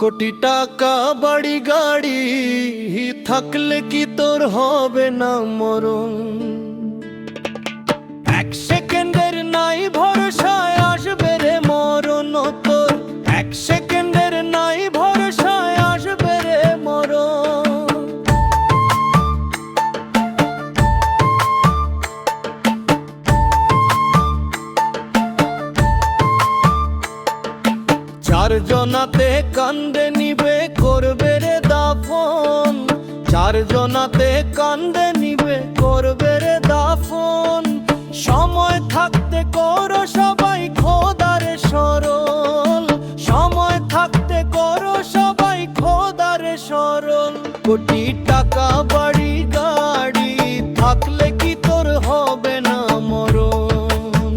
কোটি টাকা বাড়ি গাড়ি থাকলে কি তোর হবে না মরণ? এক সেকেন্ডের নাই ভরসায় আসবে রে মরণ তোর, এক সেকেন্ডের নাই ভরসায় আসবে রে মরণ। চারজনাতে কান্দে নিবে করবে রে দাফন, চারজনাতে কান্দে নিবে করবে রে দাফন। সময় থাকতে করো সবাই খোদারে সরল, সময় থাকতে করো সবাই খোদারে সরল। কোটি টাকা বাড়ি গাড়ি থাকলে কি তোর হবে না মরণ?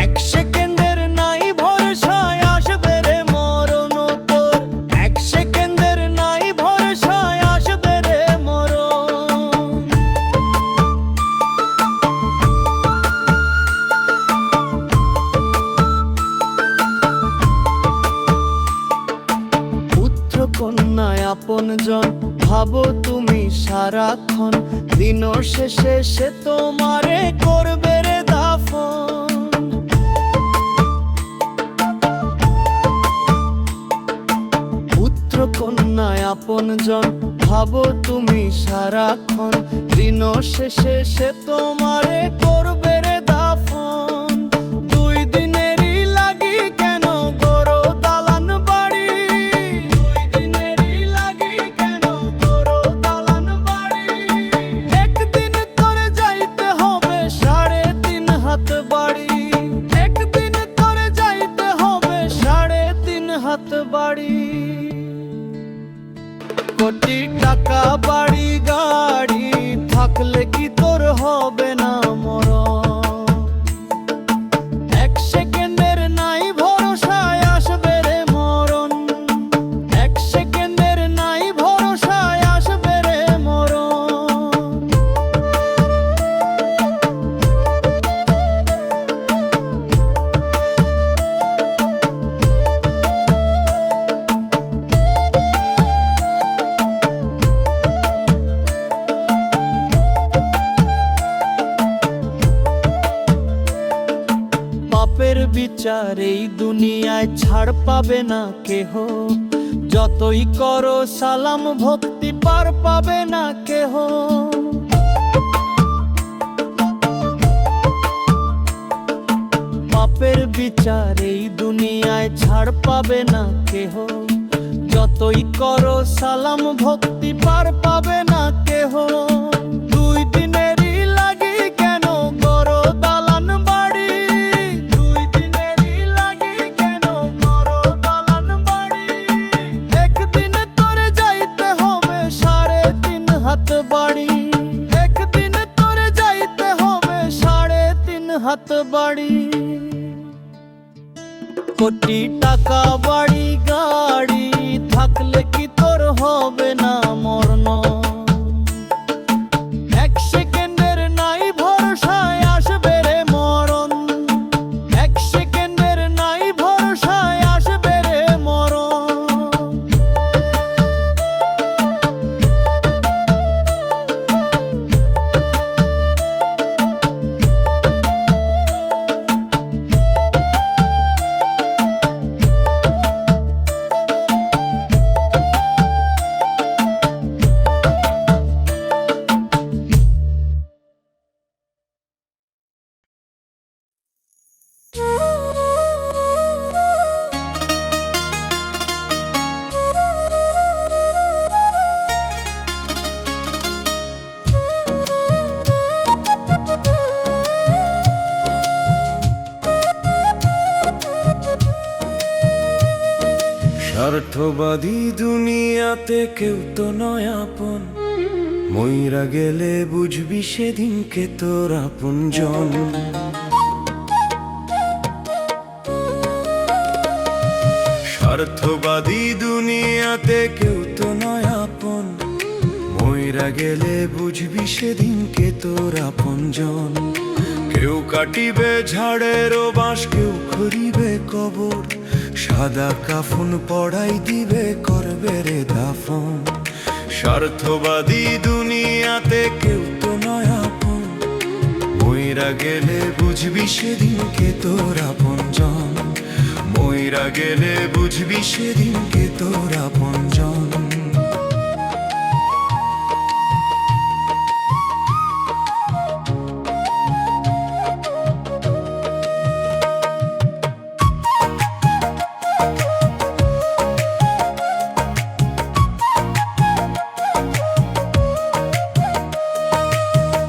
এক সেকেন্ডের নাই ভরসায় আসবে রে মরণ তোর, এক সেকেন্ডের নাই ভরসায় আসবে রে মরণ। পুত্র কন্যায় আপনজন ভাবো তুমি সারাক্ষণ, দিন শেষে সে তোমারে করবে রে দাফন। পুত্র কন্যায় আপনজন ভাবো তুমি সারাক্ষণ, দিন শেষে সে তোমারে করবে রে দাফন। দুই দিনেরই লাগি কেন গড়ো দালান বাড়ি, দুই দিনেরই লাগি কেন গড়ো দালান বাড়ি। একদিন তোরে যাইতে হবে 3.5 হাত বাড়ি, একদিন তোরে যাইতে হবে 3.5 হাত বাড়ি। কোটি টাকা বাড়ি গাড়ি থাকলে কি তোর হবে না মরণ? এক সেকেন্ডের নাই ভরসায় আসবে রে মরণ, এক সেকেন্ডের নাই ভরসায় আসবে রে মরণ। পাপের বিচার এই দুনিয়ায় ছাড় পাবে না কেহ, যতই করো সালাম ভক্তি পার পাবে না কেহ। পাপের বিচার এই দুনিয়ায় ছাড় পাবে না কেহ, যতই করো সালাম ভক্তি পার পাবে না কেহ। দুই দিনেরই লাগি কেন গড়ো দালান বাড়ি, দুই দিনেরই লাগি কেন গড়ো দালান বাড়ি। একদিন তোরে যাইতে হবে 3.5 হাত বাড়ি, একদিন তোরে যাইতে হবে 3.5 হাত বাড়ি। কোটি টাকা বাড়ি গাড়ি থাকলে কি তোর হবে না মরণ? এক সেকেন্ডের নাই ভরসায় আসবে রে মরণ, এক সেকেন্ডের নাই ভরসায় আসবে রে মরণ। স্বার্থবাদী দুনিয়াতে কেউ তো নয় আপন, মইরা গেলে বুঝবি সেদিনকে তোর আপনজন। স্বার্থবাদী দুনিয়াতে কেউ তো নয় আপন, মইরা গেলে বুঝবি সেদিনকে তোর আপনজন। কেউ কাটিবে ঝাড়েরও বাঁশ, কেউ করিবে কবর, সাদা কাফন পড়াই দিবে করবে রে দাফন। স্বার্থবাদী দুনিয়াতে কেউ তো নয় আপন, মইরা গেলে বুঝবি সেদিনকে তোর আপনজন। মইরা গেলে বুঝবি সেদিনকে তোর আপনজন।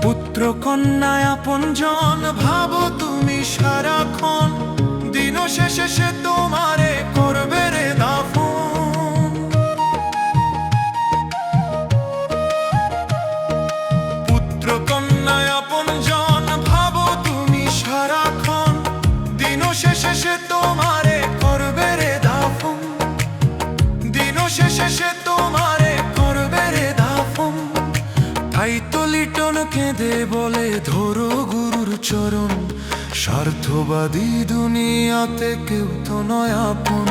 পুত্র কন্যায় আপনজন ভাবো তুমি সারাক্ষণ, দিন শেষে সে তোমারে করবে রে দাফন। পুত্র কন্যায় আপনজন ভাবো তুমি সারাক্ষণ, দিন শেষে সে তোমারে করবে রে দাফন। দিন শেষে সে তোমারে করবে রে দাফন। তাই তো লিটন কেঁদে বলে ধরো গুরুর চরণ, স্বার্থবাদী দুনিয়াতে কেউ তো নয় আপন,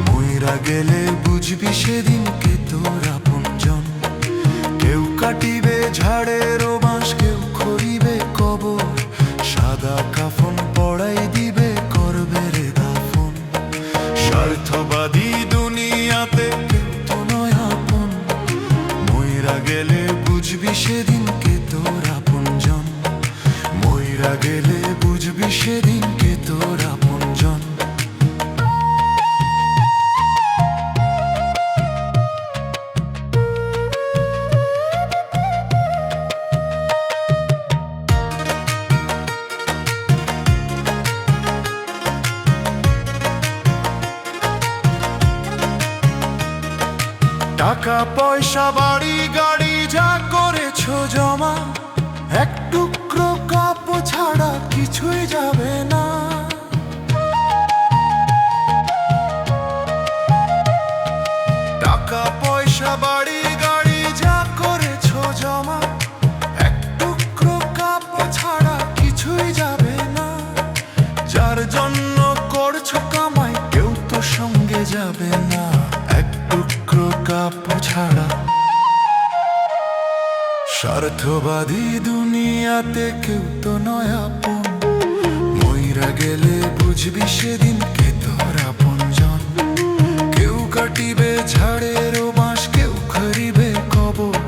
মইরা গেলে বুঝবি সেদিনকে তোর আপনজন। কেউ কাটিবে ঝাড়ের বাঁশ, কেউ খড়িবে কবর, সাদা কাফন পড়াই দিবে করবে রে দাফন। স্বার্থবাদী দুনিয়াতে কেউ তো নয় আপন, মইরা গেলে বুঝবি সেদিনকে তোর আপনজন। মইরা গেলে বুঝবি সেদিনকে তোর আপনজন। টাকা পয়সা বাড়ি গাড়ি যা করেছো জমা, এক টুকরো কাপড় ছাড়া কিছুই যাবে না। টাকা পয়সা বাড়ি গাড়ি যা করেছো জমা, এক টুকরো কাপড় ছাড়া কিছুই যাবে না। যার জন্য করছো কামাই কেউ তো সঙ্গে যাবে না, এক টুকরো কাপড় ছাড়া। স্বার্থবাদী দুনিয়াতে কেউ তো নয় আপন, মইরা গেলে বুঝবি সেদিনকে তোর আপনজন। কেউ কাটিবে ঝাড়ের বাঁশ, কেউ খড়িবে কবর,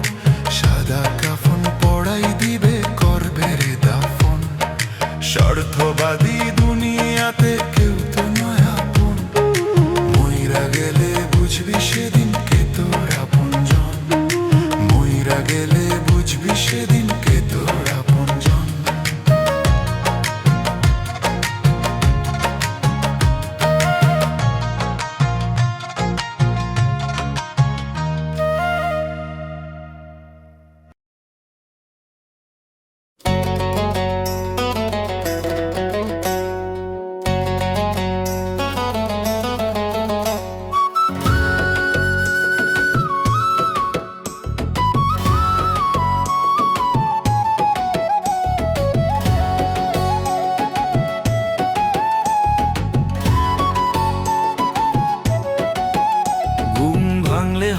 সাদা কাফন পড়াই দিবে করবে রে দাফন। স্বার্থবাদী দুনিয়াতে কেউ তো নয় আপন, মইরা গেলে বুঝবি সেদিনকে তোর আপনজন। মইরা গেলে বুঝবি সেদিনকে তোর আপনজন।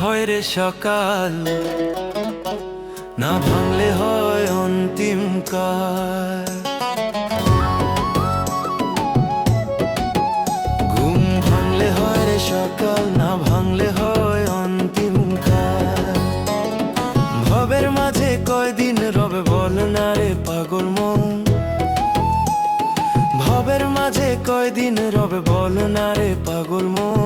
হয় রে সকাল, না ভাঙলে হয় অন্তিম কাল। ঘুম ভাঙলে হয় রে সকাল, না ভাঙলে হয় অন্তিম কাল। ভবের মাঝে কয়দিন রবে বল না রে পাগল মন, ভবের মাঝে কয়দিন রবে বল না রে পাগল মন।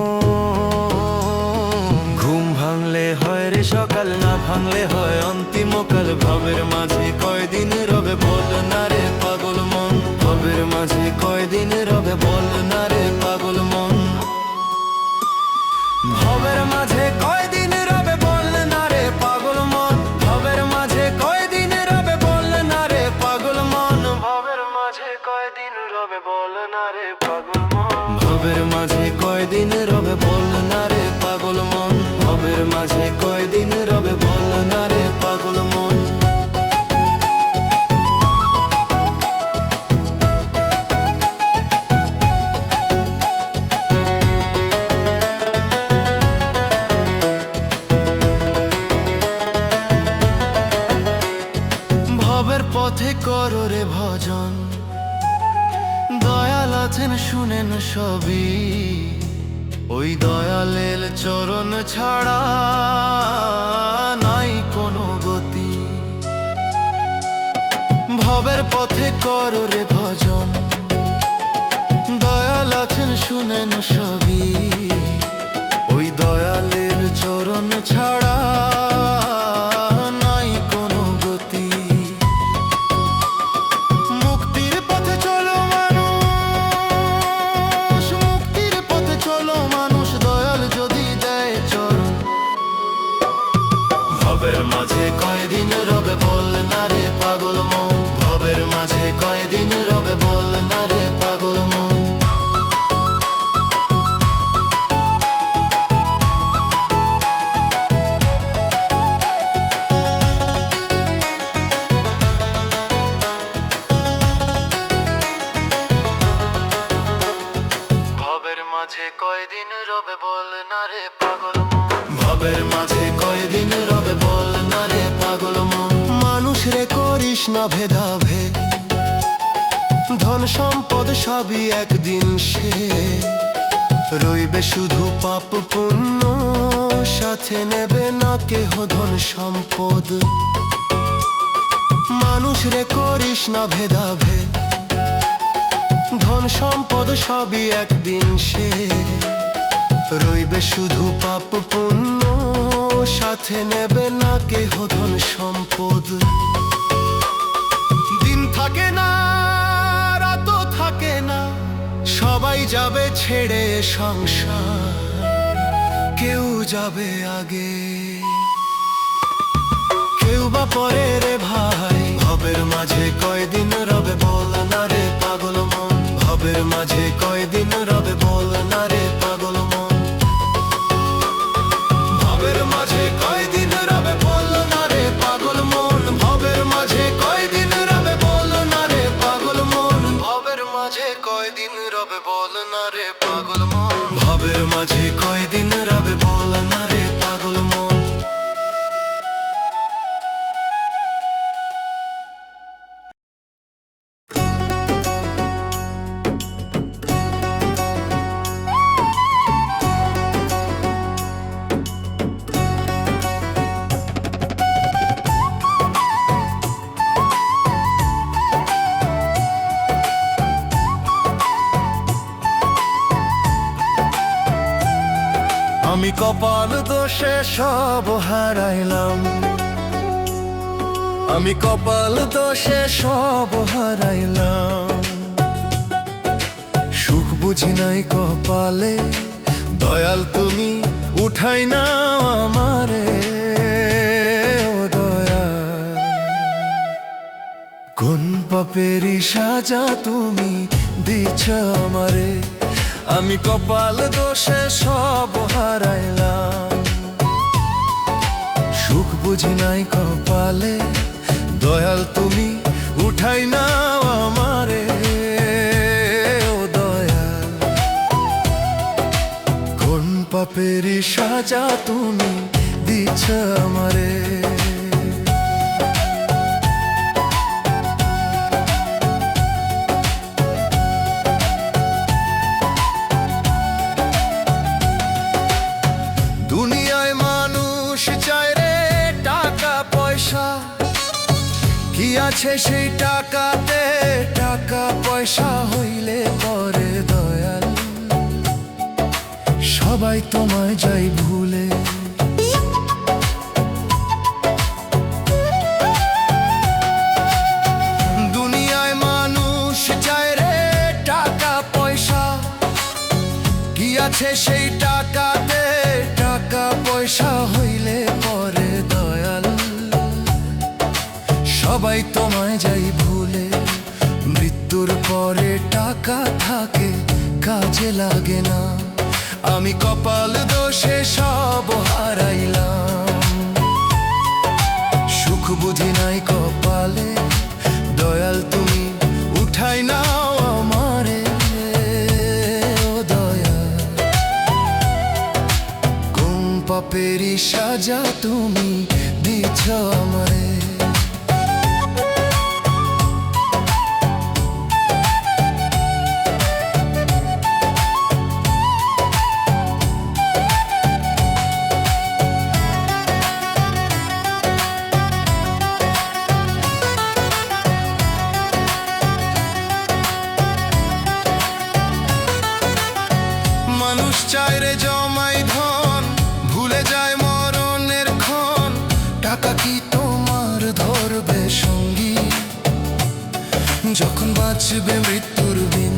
ঘুম ভাঙলে হয় রে সকাল, না ভাঙলে হয় অন্তিম কাল। ভবের মাঝে কয়দিন রবে বল না রে পাগল মন, ভবের মাঝে কয়দিন রবে বল না রে পাগল মন। ভবের মাঝে কয়দিন রবে বল না রে পাগল মন, ভবের মাঝে কয়দিন রবে বল না রে পাগল মন। ভবের মাঝে কয়দিন রবে বল না রে পাগল মন, ভবের মাঝে কয়দিন রবে বল না রে পাগল মন। ভবের মাঝে কয়দিন রবে বল না রে পাগল মন। পথে করো রে ভজন, দয়াল আছেন শুনেন সবই, ওই দয়ালের চরণ ছাড়া নাই কোনো গতি। ভবের পথে করো রে ভজন, দয়াল আছেন শুনেন সবই, ওই দয়ালের চরণ ছাড়া নাই কোনো গতি। মুক্তির পথে চলো মানুষ, মুক্তির পথে চলো মানুষ, দয়াল যদি দেয় চরণ। ভবের মাঝে কয়দিন রবে বল না রে পাগল মন, ভবের মাঝে কয়দিন রবে বল না রে পাগল মন। ভবের মাঝে কয়দিন রবে বল না রে পাগল মন, ভবের মাঝে কয়দিন রবে বল না রে পাগল মন। মানুষ রে করিস না ভেদাভেদ, ধন সম্পদ সবই একদিন সে রইবে শুধু পাপ পুণ্য, সাথে নেবে না কেহ ধন সম্পদ। মানুষ রে করিস না ভেদাভেদ, ধন সম্পদ সবই একদিন সে রইবে শুধু পাপ পুণ্য, সাথে নেবে না কেহ ধন সম্পদ। দিন থাকে না রাত থাকে না, সবাই যাবে ছেড়ে সংসার, কেউ যাবে আগে কেউ বা পরে রে ভাই। ভবের মাঝে কয়দিন রবে বল না রে পাগল মন, ভবের মাঝে কয়দিন রবে বল না রে পাগল মন। ভবের মাঝে কয়দিন রবে বল না রে পাগল মন, ভবের মাঝে কয়দিন রবে বল না রে পাগল মন। ভবের মাঝে কয়দিন রবে বল না রে পাগল মন, ভবের মাঝে কয়দিন রবে বল না রে পাগল মন। আমি কপাল দোষে সব হারাইলাম, আমি কপাল দোষে সব হারাইলাম। সুখ বুঝি নাই কপালে, দয়াল তুমি উঠাই না আমারে। ও দয়াল, কোন পাপেরই সাজা তুমি দিচ্ছ আমারে। আমি কপাল দোষে সব হারাইলাম, সুখ বুঝি নাই কপালে, দয়াল তুমি উঠাই নাও আমারে। ও দয়াল, কোন পাপেরই সাজা তুমি দিচ্ছ আমারে। দুনিয়ায় মানুষ চায় রে টাকা পয়সা, কি আছে সেই টাকাতে, টাকা পয়সা হইলে পরে দয়াল সবাই তোমায় যাই ভুলে। দুনিয়ায় মানুষ চায় রে টাকা পয়সা, কি আছে সেই টাকাতে, টাকা পয়সা হইলে পরে দয়াল সবাই তোমায় যাই ভুলে। মৃত্যুর পরে টাকা থাকে কাজে লাগে না, আমি কপাল দোষে সব হারাইলাম। সুখ বুঝি নাই কপালে, দয়াল তুমি উঠাই নাও আমারে। ও দয়াল, কোন পাপেরই সাজা তুমি দিচ্ছ আমারে। বাঁচবে মৃত্যুর দিন।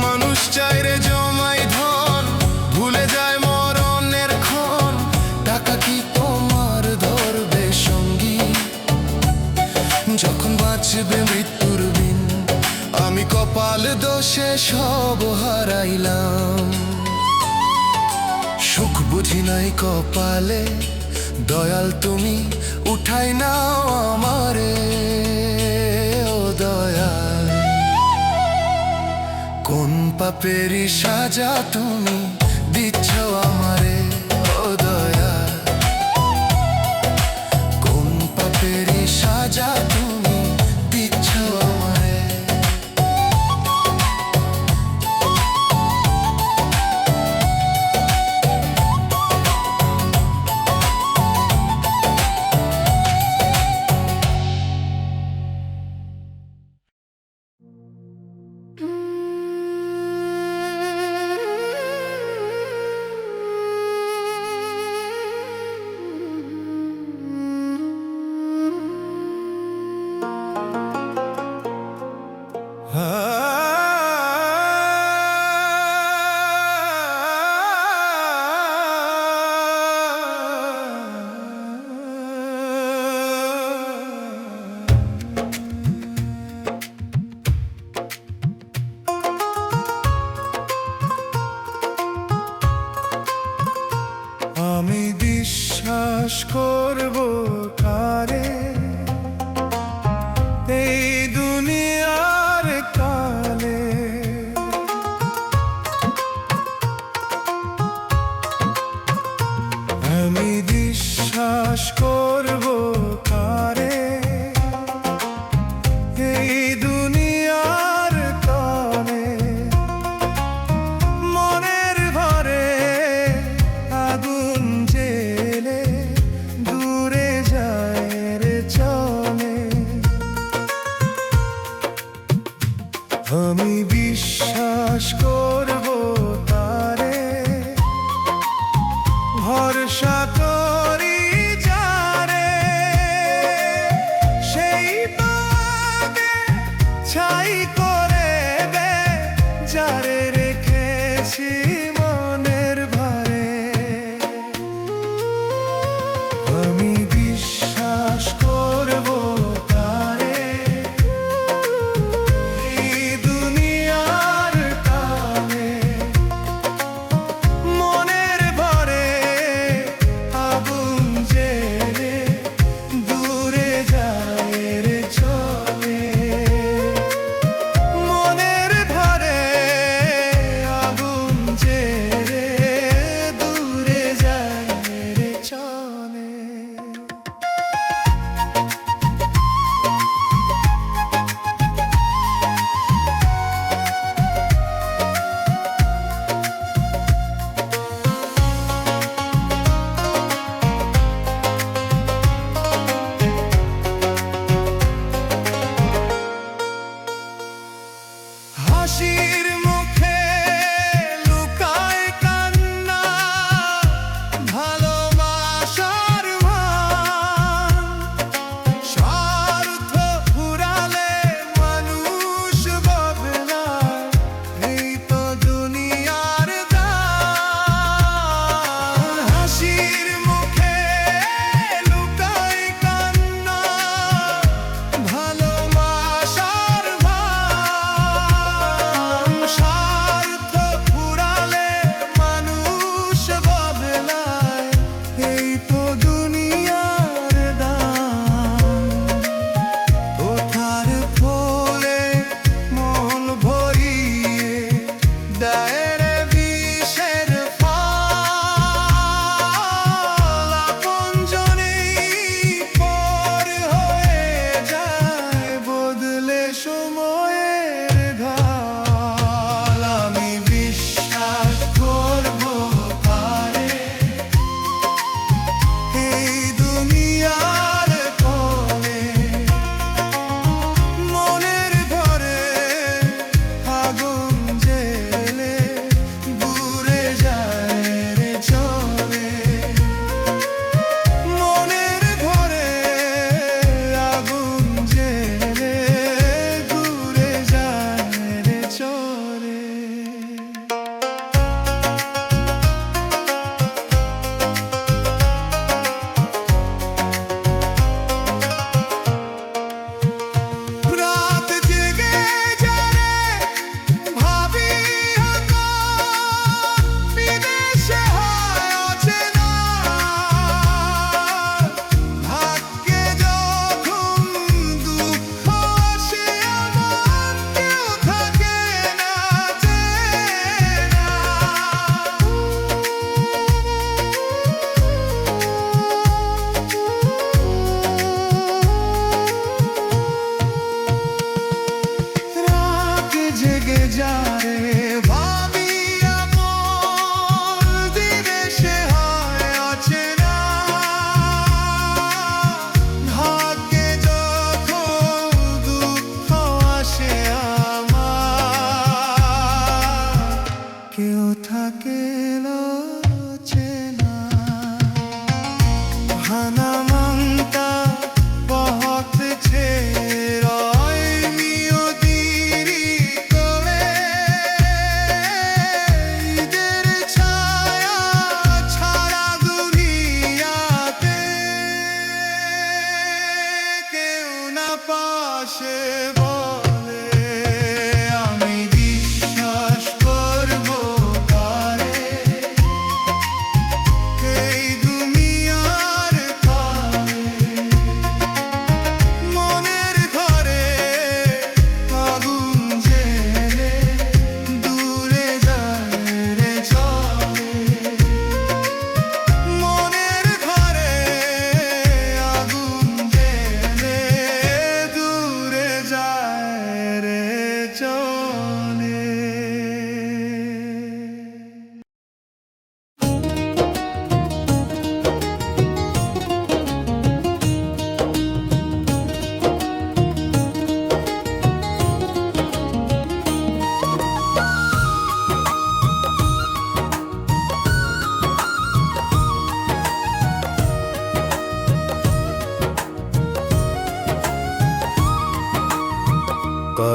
মানুষ চাইরে জমাই ধন, ভুলে যায় মরণের ক্ষণ। টাকা কি তোমার ধরবে সঙ্গী যখন বাঁচবে মৃত্যুর দিন? আমি কপাল দোষে সব হারাইলাম, সুখ বুঝি নাই কপালে। দয়াল তুমি উঠাই নাও আমারে, ও দয়াল। কোন পাপেরই সাজা তুমি দিচ্ছ আমারে, ও দয়াল। কোন পাপেরই সাজা তুমি দিচ্ছ আমারে। আমি বিশ্বাস করব কারে এই দুনিয়ার কালে? আমি বিশ্বাস করব কারে এই দুনিয়ার কালে? মনের ঘরে আগুন জেলে দূরে যায় রে চলে। আমি বিশ্বাস করব তারে, ভরসা করি যারে।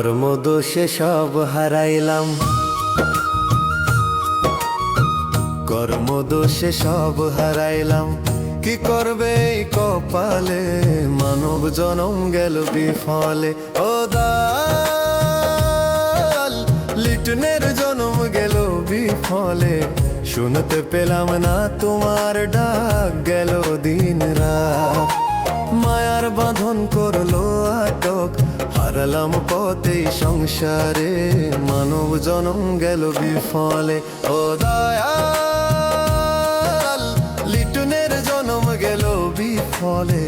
কর্মদোষে সব হারাইলাম, কর্মদোষে সব হারাইলাম। কি করবে এই কপালে, মানব জনম গেল বিফলে। ও দাল, লিটনের জনম গেল বিফলে। শুনতে পেলাম না তোমার ডাক, গেল দিন রাত। মায়ার বাঁধন করলো আটক, হারালাম পথে সংসারে। মানব জনম গেল বিফলে। ও দয়াল, লিটনের জনম গেল বিফলে।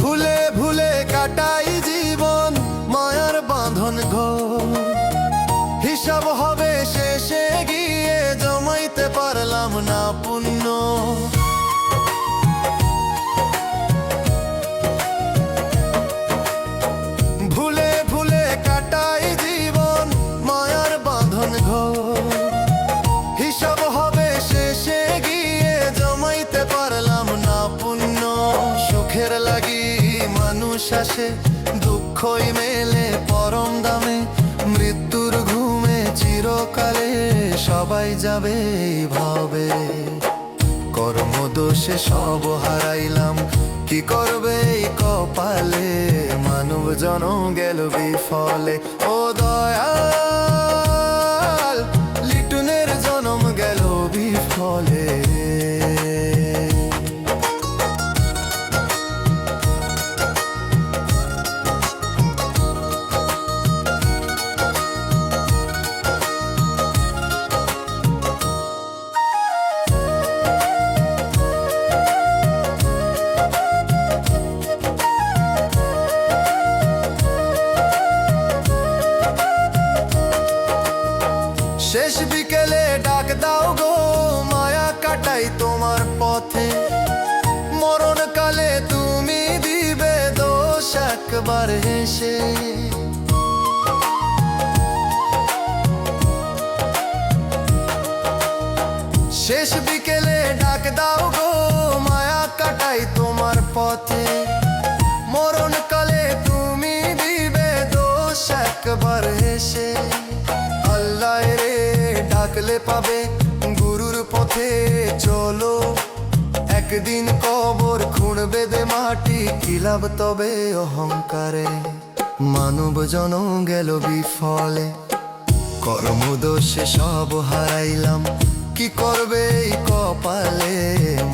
ভুলে ভুলে কাটাই জীবন, মায়ার বাঁধন ঘর। হিসাব হবে শেষে গিয়ে, জমাইতে পারলাম না পুণ্য। ভুলে ভুলে কাটাই জীবন, মায়ার বাঁধন ঘর। হিসাব হবে শেষে গিয়ে, জমাইতে পারলাম না পুণ্য। সুখের লাগি মানুষ আসে, দুঃখই মেলে পরম দামে। মৃত্যুর ঘুমে চিরকালে সবাই যাবে ভাবে। কর্মদোষে সব হারাইলাম, কি করবে এই কপালে। মানব জনম গেল বিফলে। ও দয়াল, লিটনের জনম গেল বিফলে। শেষ বিকেলে ডাক দাও গো, মায়া কাটাই তোমার পথে। মরণকালে তুমি দিবে দোষ একবার হেসে। শেষ বিকেলে ডাক দাও গো, মায়া কাটাই তোমার পথে। মরণকালে তুমি দিবে দোষ একবার হেসে। আল্লাহ রে ডাকলে পাবে, গুরুর পথে চলো। একদিন কবর খুঁড়বে দে মাটি, কি লাভ তবে অহংকারে। মানব জনম গেল বিফলে। কর্মদোষে সব হারাইলাম, কি করবে এই কপালে।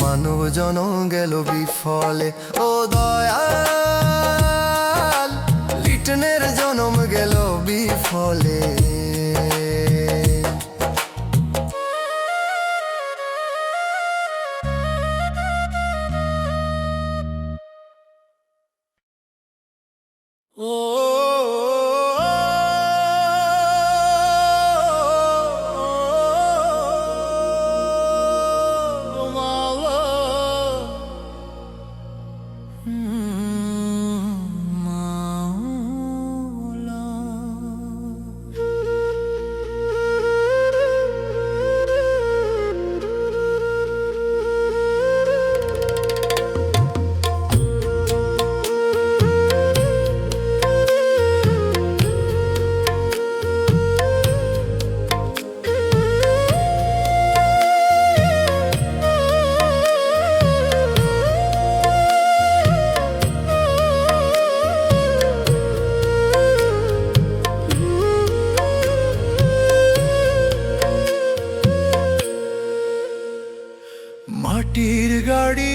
মানব জনম গেল বিফলে। ও দয়াল, লিটনের জনম গেল বিফলে। ও মাটির গাড়ি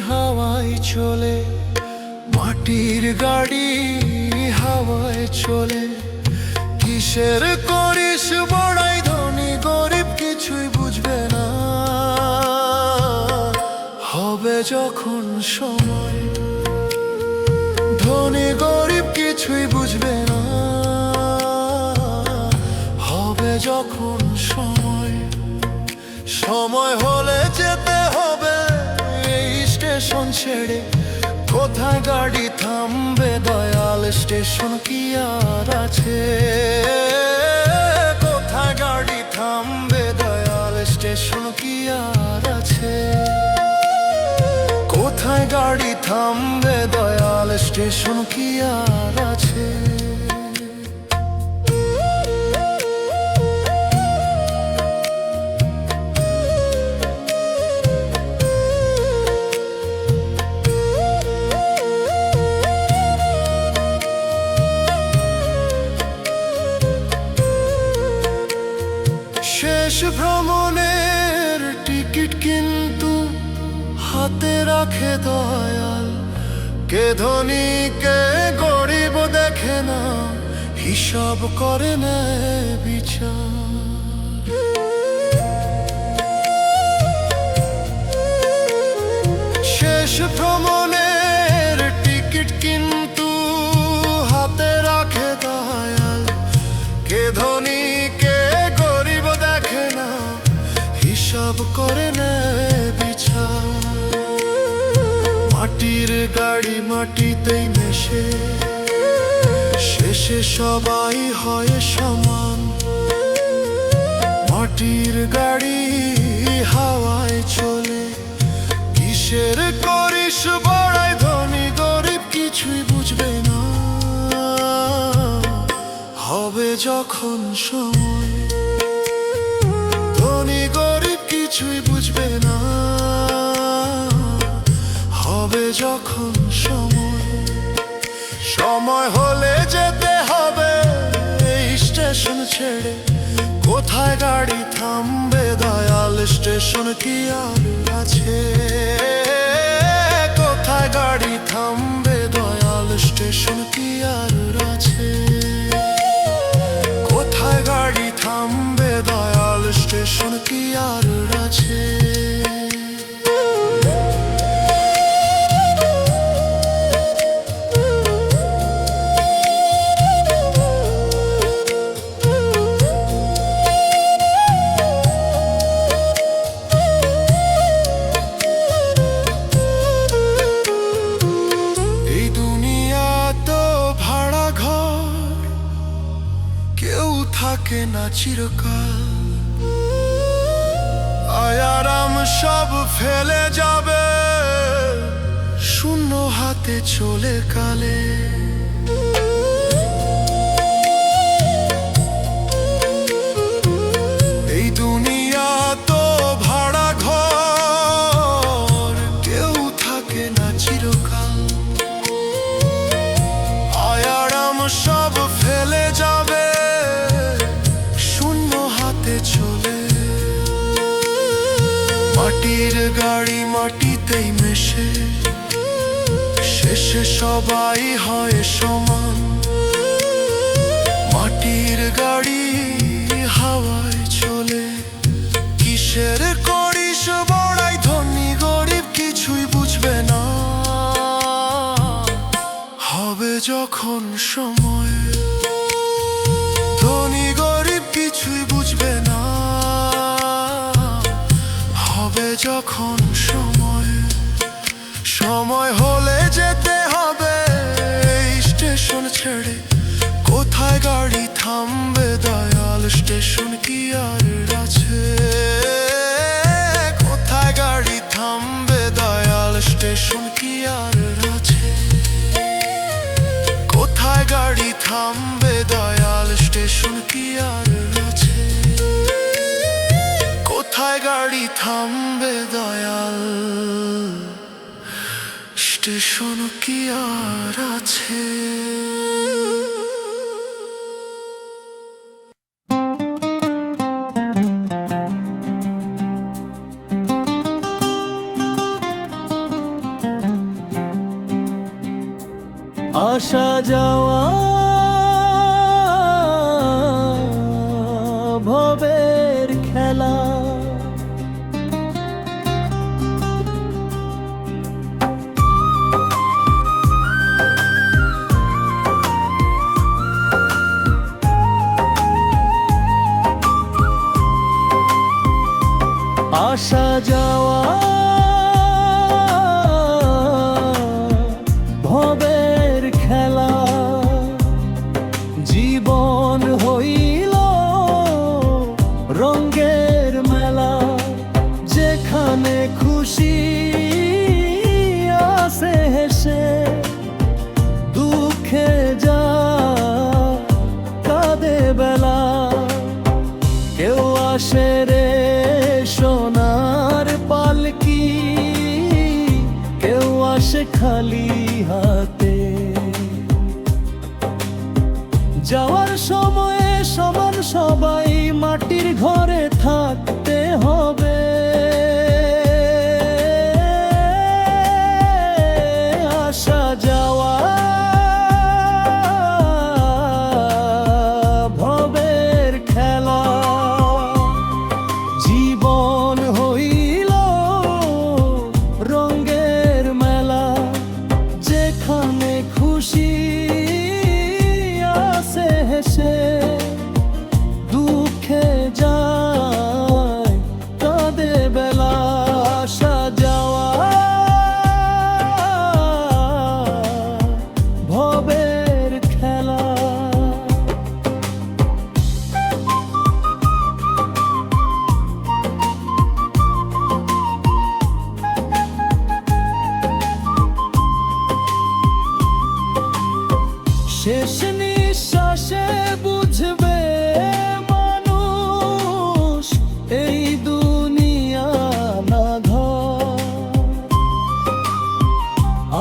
হাওয়ায় চলে, মাটির গাড়ি হাওয়ায় চলে। কিসের করিস বড়াই, ধনী গরিব কিছুই বুঝবে না। হবে যখন সময়, ধনী গরিব কিছুই বুঝবে না। হবে যখন সময়, সময় হলে যেতে হবে এই স্টেশন ছেড়ে কোথায় গাড়ি থামবে দয়াল স্টেশন কি আর আছে কোথায় গাড়ি থামবে দয়াল স্টেশন কি আর আছে কোথায় গাড়ি থামবে দয়াল স্টেশন কি আর আছে শেষ ভ্রমণের টিকিট কিন্তু হাতে রাখে দয়াল কে ধনী কে গরিব দেখে না হিসাব করে নেয় বিচার শেষ ভ্রমণের টিকিট কিন্তু হাতে রাখে দয়াল কে ধনী কে গরিব দেখে না হিসাব করে নেয় বিচার মাটির গাড়ি মাটিতেই মেশে শেষে সবাই হয় সমান মাটির গাড়ি হাওয়ায় চলে কিসের করিস বড়াই ধনী গরিব কিছুই বুঝবে না হবে যখন সময় ধনী গরিব কিছুই বুঝবে না হবে যখন সময় সময় হলে যেতে হবে এই স্টেশন ছেড়ে কোথায় গাড়ি থামবে দয়াল স্টেশন কি আর আছে কোথায় গাড়ি থামবে দয়াল স্টেশন কি আর আছে কোথায় গাড়ি থামবে দয়াল স্টেশন কি আর আছে থাকে না চিরকাল আয়ারাম সব ফেলে যাবে শূন্য হাতে চলে কালে এই দুনিয়া তো ভাড়া ঘর কেউ থাকে না চিরকাল আয়ারাম সব ফেলে যাবে চলে মাটির গাড়ি মাটিতেই মেশে শেষে সবাই হয় সমান মাটির গাড়ি হাওয়ায় চলে কিসের করিস বড়াই ধনী গরিব কিছুই বুঝবে না হবে যখন সময় ধনী গরিব কিছুই বুঝবে না হবে যখন সময় সময় হলে যেতে হবে এই স্টেশন ছেড়ে কোথায় গাড়ি থামবে দয়াল স্টেশন কি আর আছে কোথায় গাড়ি থামবে দয়াল স্টেশন কি আর আছে কোথায় গাড়ি থামবে দয়াল স্টেশন কি আর আছে কোথায় গাড়ি থামবে দয়াল স্টেশন কি আর আছে আসা যাওয়া ভবের খেলা আসা যাওয়া আসে রে সোনার পালকি, কেউ আসে খালি হাতে। যাওয়ার সময়ে সমান সবাই মাটির ঘরে থাকতে হবে। আসা যাওয়া ভবের খেলা, জীবন হইল রঙের মেলা, যেখানে খুশি আসে হেসে, দুঃখে যায় কাঁদে বেলা। আসা যাওয়া ভবের খেলা। শেষ নিঃশ্বাসে বুঝবে মানুষ এই দুনিয়া না ঘর।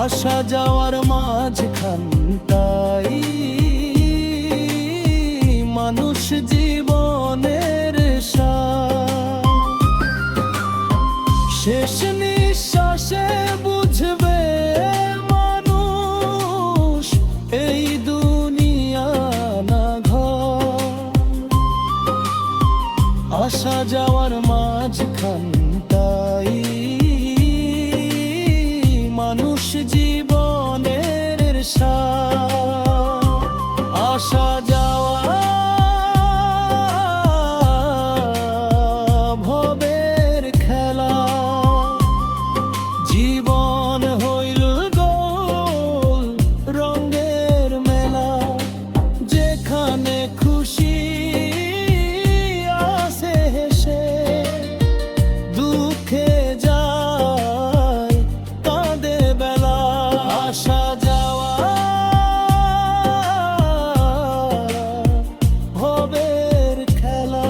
আসা যাওয়ার মাঝখানটাই মানুষ জীবনের সার। শেষ নিঃশ্বাসে বুঝবে মানুষ এই দুনিয়া না ঘর। আসা যাওয়ার মাঝখানটাই মানুষ জীবনের সার। আসা যাওয়া ভবের খেলা, জীবন হইল গোল রঙের মেলা, যেখানে খুশি আসে হেসে, দুঃখে যায় কাঁদে বেলা। আসা যাওয়া ভবের খেলা।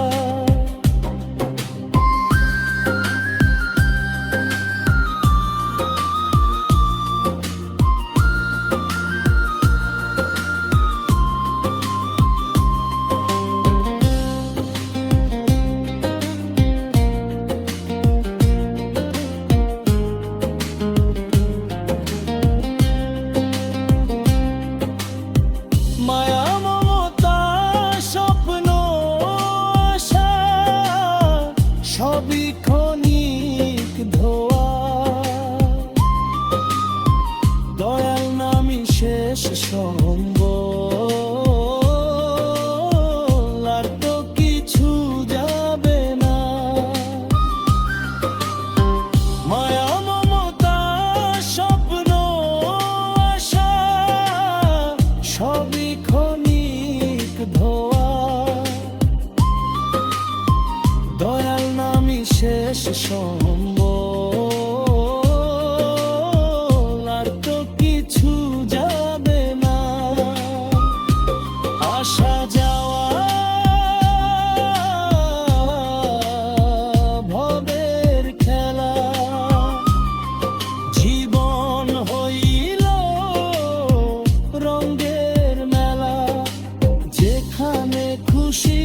মায়া মমতা স্বপ্ন আশা সবই ক্ষণিক ধোয়া। দয়াল নামি শেষ সম্বল, আর তো কিছু যাবে না। মায়া মমতা স্বপ্ন আশা সবই ক্ষণিক ধোয়া। দয়াল নামি শেষ সম্বল, আর তো কিছু যাবে না। আসা যাওয়া ভবের খেলা, জীবন হইল রঙের মেলা, যেখানে খুশি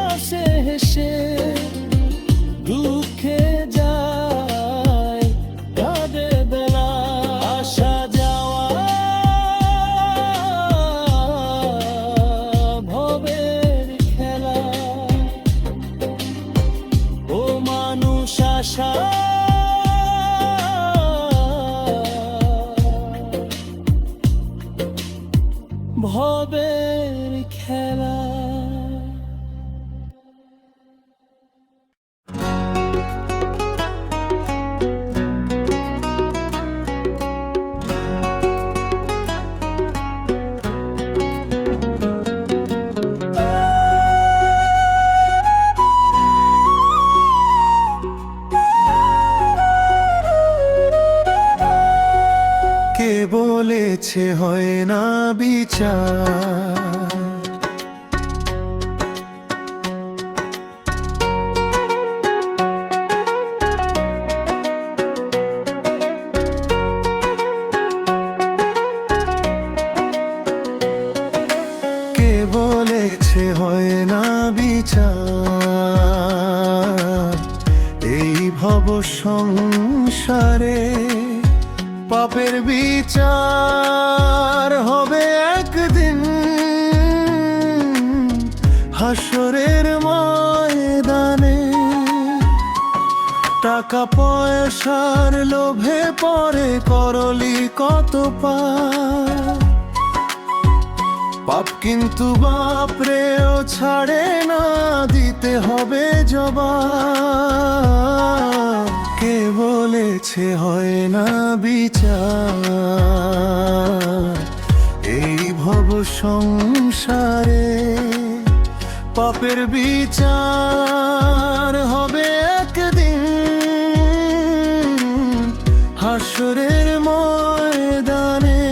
আসে হেসে, বলেছে হয় না বিচার এই ভব সংসারে, পাপের বিচার হবে একদিন হাসরের ময়দানে। টাকা পয়সার লোভে পরে করলি কত পাপ, কিন্তু বাপরেও ছাড়ে না, দিতে হবে জবাব। কে বলেছে হয় না বিচার এই ভব সংসারে, পাপের বিচার হবে একদিন হাসরের ময়দানে।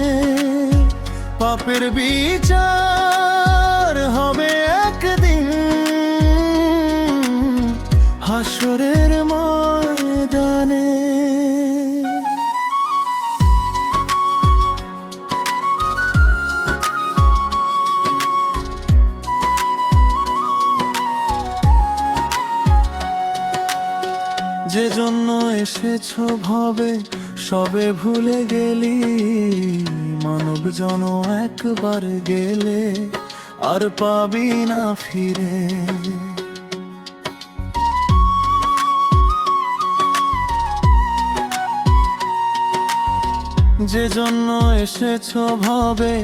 পাপের বিচার হবে একদিন হাসরের ময়দানে। যে জন্য এসেছো ভবে সবে ভুলে গেলি, মানব জন একবার গেলে আর পাবি না ফিরে। যে জন্য এসেছো ভবে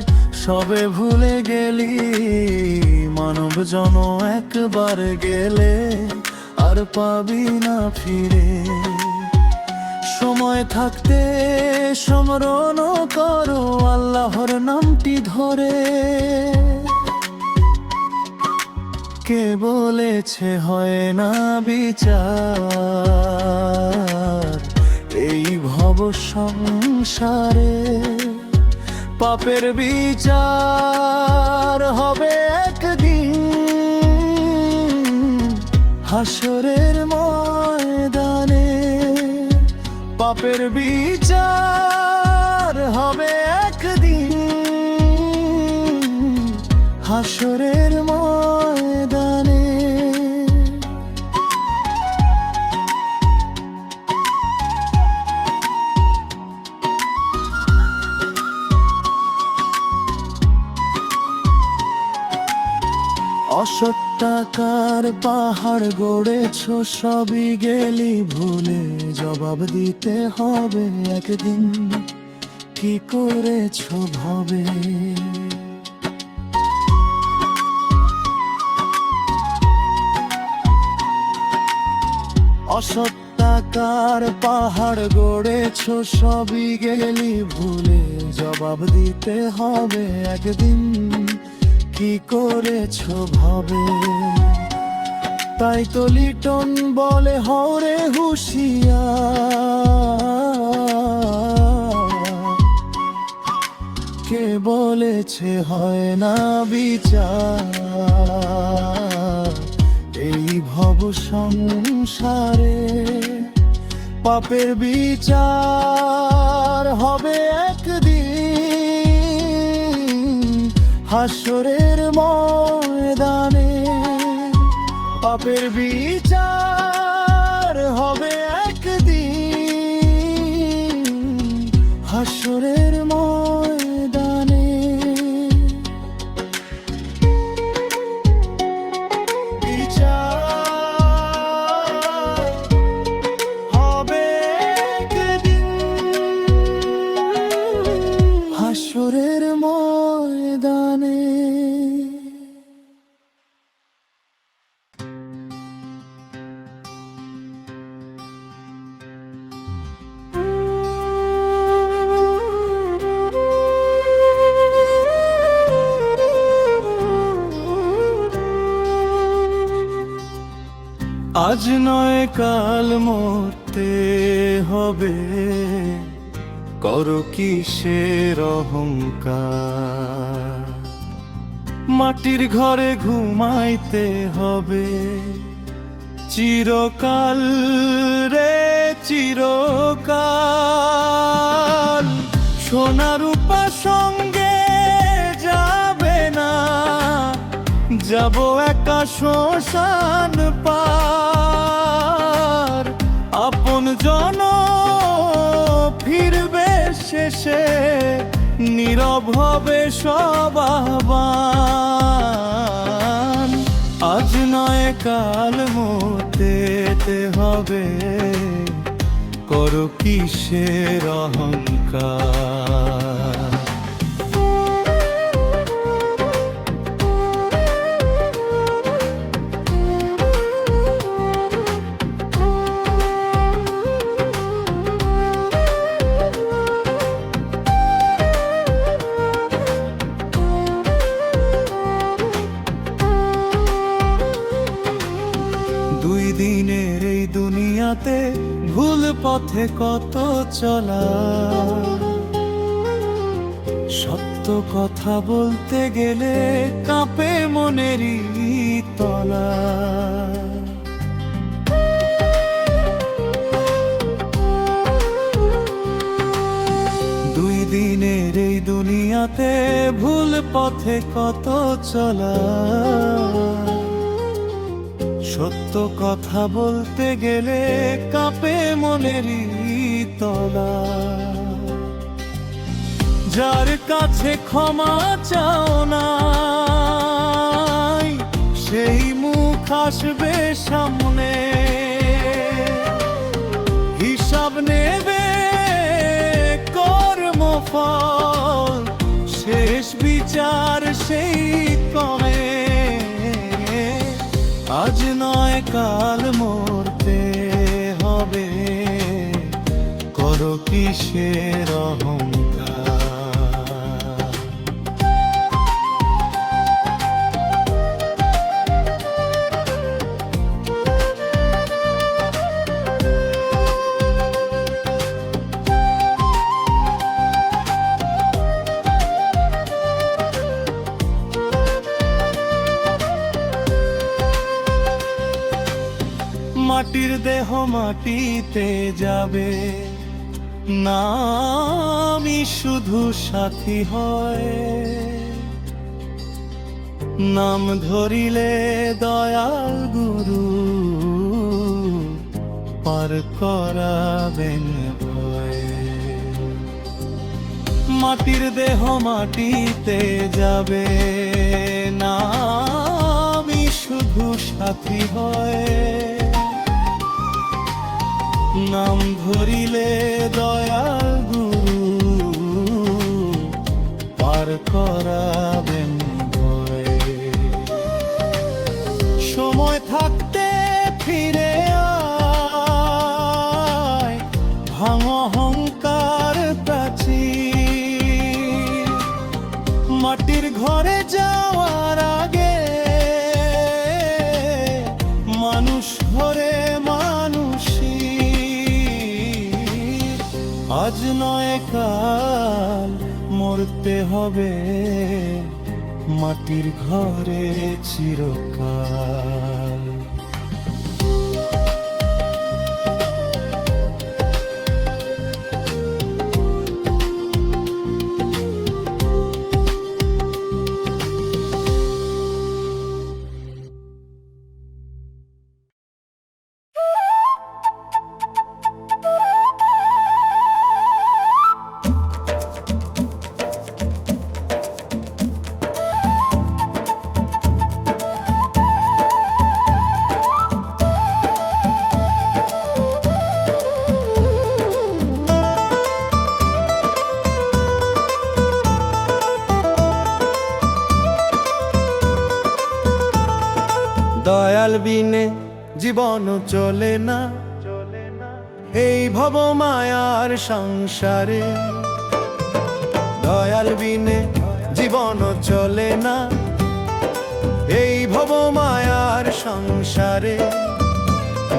সবে ভুলে গেলি, মানব জন একবার গেলে আর পাবি না ফিরে। সময় থাকতে স্মরণ করো আল্লাহর নামটি ধরে। কে বলেছে হয় না বিচার এই ভব সংসারে, পাপের বিচার হবে একদিন হাসরের ময়দানে। পাপের বিচার হবে একদিন হাসরের ময়দানে। অসৎ টাকার পাহাড় গড়েছ সবই গেলি ভুলে, জবাব দিতে হবে একদিন কি করেছ ভবে। অসৎ টাকার পাহাড় গড়েছ সবই গেলি ভুলে, জবাব দিতে হবে একদিন কি করেছ ভবে। তাই তো লিটন বলে হরে হুঁশিয়ার, কে বলেছে হয় না বিচার এই ভব সংসারে, পাপের বিচার হবে একদিন হাসরের ময়দানে। পাপের বিচার হবে একদিন হাসরের ময়দানে। বিচার হবে একদিন হাসরের ময়দানে। আজ নয় কাল মরতে হবে, করো কিসের অহংকার। মাটির ঘরে ঘুমাইতে হবে চিরকাল রে চিরকাল। সোনা রূপা সঙ্গে যাবে না, যাব একা শ্মশান পার, আপন জন ফিরবে শেষে, নীরব হবে সব আহ্বান। আজ নয় কাল মরতে হবে, করো কিসের অহংকার। দুই দিনের এই দুনিয়াতে ভুল পথে কত চলা, সত্য কথা বলতে গেলে কাঁপে মনেরই তলা। দুই দিনের এই দুনিয়াতে ভুল পথে কত চলা, সত্য কথা বলতে গেলে কাঁপে মনেরই তলা। যার কাছে ক্ষমা চাও নাই, সেই মুখ আসবে সামনে, হিসাব নেবে কর্মফল, শেষ বিচার সেই কমে। আজ নয় কাল মরতে হবে, করো কিসের অহংকার। মাটির দেহ মাটিতে যাবে, নামই শুধু সাথী হয়। নাম ধরিলে দয়াল গুরু পার করাবেন ভয়। মাটির দেহ মাটিতে যাবে, নামই শুধু সাথী হয়। নাম ধরিলে দয়াল গুরু পার করাবেন ভয়। সময় থাকতে ফিরে আয়, ভাঙ অহংকার প্রাচীর। মাটির ঘরে যাওয়ার আগে মানুষ ঘরে আজ নয় কাল মরতে হবে, মাটির ঘরে চিরকাল। দয়াল বিনে জীবন চলে না, এই ভব মায়ার সংসারে। দয়াল বিনে জীবন চলে না, এই ভব মায়ার সংসারে।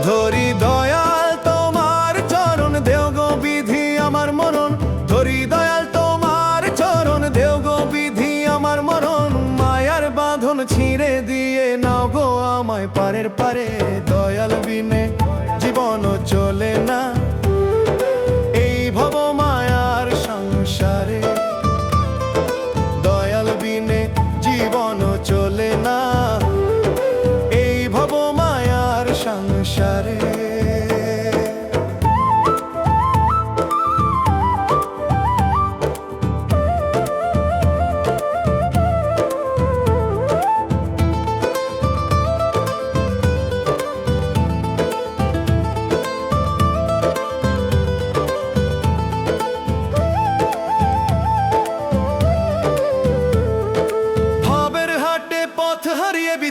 ধরি দয়াল তোমার চরণ, দেও গো বিধি আমার মরণ। ধরি দয়াল তোমার চরণ, দেও গো বিধি আমার মরণ। মায়ার বাঁধন ছিঁড়ে দিয়ে নাও গো আমায় পারের পারে। দয়াল বিনে জীবন চলে না, এই ভব মায়ার সংসারে। দয়াল বিনে জীবন চলে না।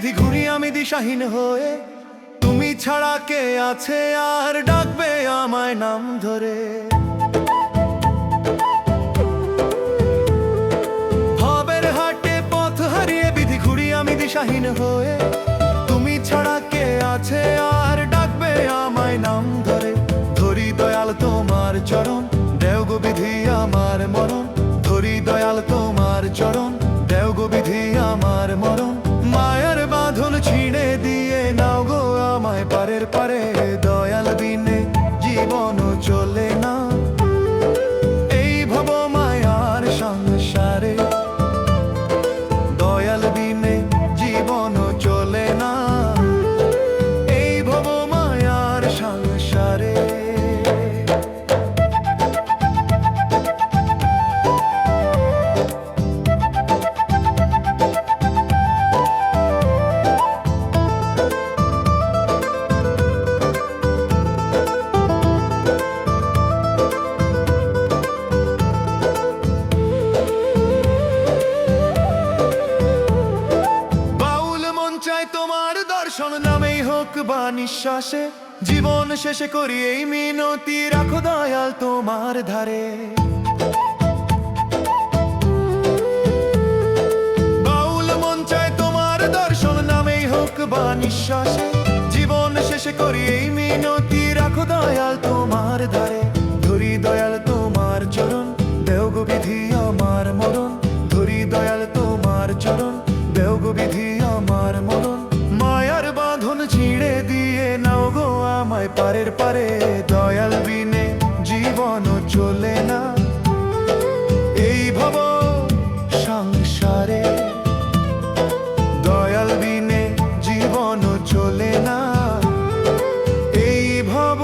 বিধি ঘুরি আমি দিশাহীন হয়ে, তুমি ছাড়া কে আছে আর ডাকবে আমায় নাম ধরে। ভবের হাটে পথ হারিয়ে বিধি ঘুরি আমি দিশাহীন হয়ে, তুমি ছাড়া কে আছে আর ডাকবে আমায় নাম ধরে। ধরি দয়াল তোমার চরণ, দেও গো বিধি আমার মরণ। ধরি দয়াল তোমার চরণ, দেও গো বিধি আমার মরণ। মায়ার বাঁধন ছিঁড়ে দিয়ে নাও গো আমায় পারের পারে। দয়াল বিনে জীবন চলে না এই ভব মায়ার সংসারে। দয়াল বিনে জীবন চলে না এই ভব মায়ার সংসারে। তোমার দর্শন নামেই হোক বা নিঃশ্বাসে, জীবন শেষে করি এই মিনতি, রাখো দয়াল তোমার ধারে। বাউল মন চায় তোমার দর্শন নামেই হোক বা নিঃশ্বাসে, জীবন শেষে করি এই মিনতি, রাখো দয়াল তোমার ধারে। ধরি দয়াল তোমার চরণ, দেও গো বিধি আমার মরণ। ধরি দয়াল তোমার চরণ, দেও গো বিধি আমার মরণ। মায়ার বাঁধন ছিঁড়ে দিয়ে নাও গো আমায় পারের পারে। দয়াল বিনে জীবন চলে না এই ভব সংসারে। দয়াল বিনে জীবন চলে না এই ভব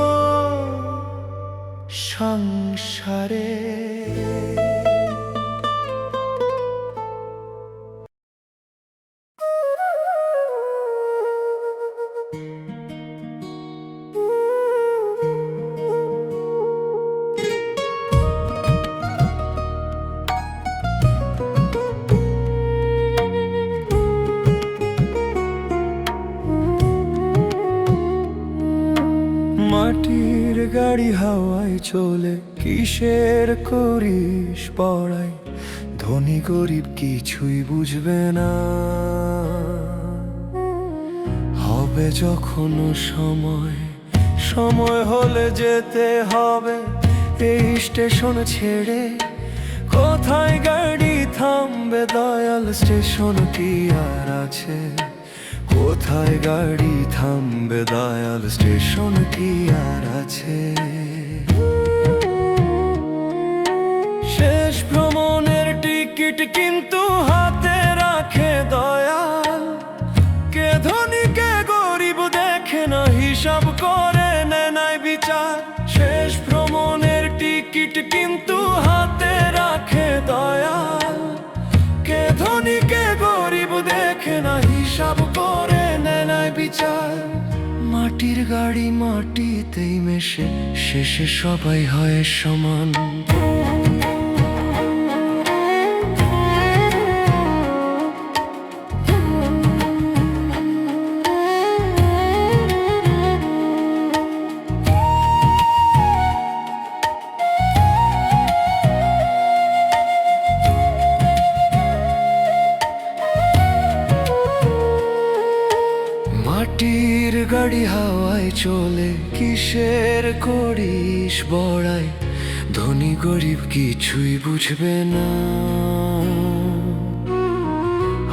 সংসারে। মাটির গাড়ি হাওয়ায় চলে, কিসের করিস পড়াই। ধনী গরিব কিছুই বুঝবে না, হবে যখন সময়। সময় হলে যেতে হবে এই স্টেশন ছেড়ে। কোথায় গাড়ি থামবে দয়াল, স্টেশন কি আর আছে? কোথায় গাড়ি থামবে দয়াল, স্টেশন কি আর আছে? শেষ ভ্রমণের টিকিট কিন্তু হাতে রাখে দয়াল। কে ধনী কে গরিব দেখে না, হিসাব করে নেয় বিচার। শেষ ভ্রমণের টিকিট কিন্তু হাতে রাখে দয়াল। কে ধনী কে গরিব দেখে না, হিসাব করে নেয় বিচার। মাটির গাড়ি মাটিতেই মেশে, শেষে সবাই হয় সমান। মাটির গাড়ি হাওয়ায় চলে, কিসের করিস বড়াই। ধনী গরিব কিছুই বুঝবে না,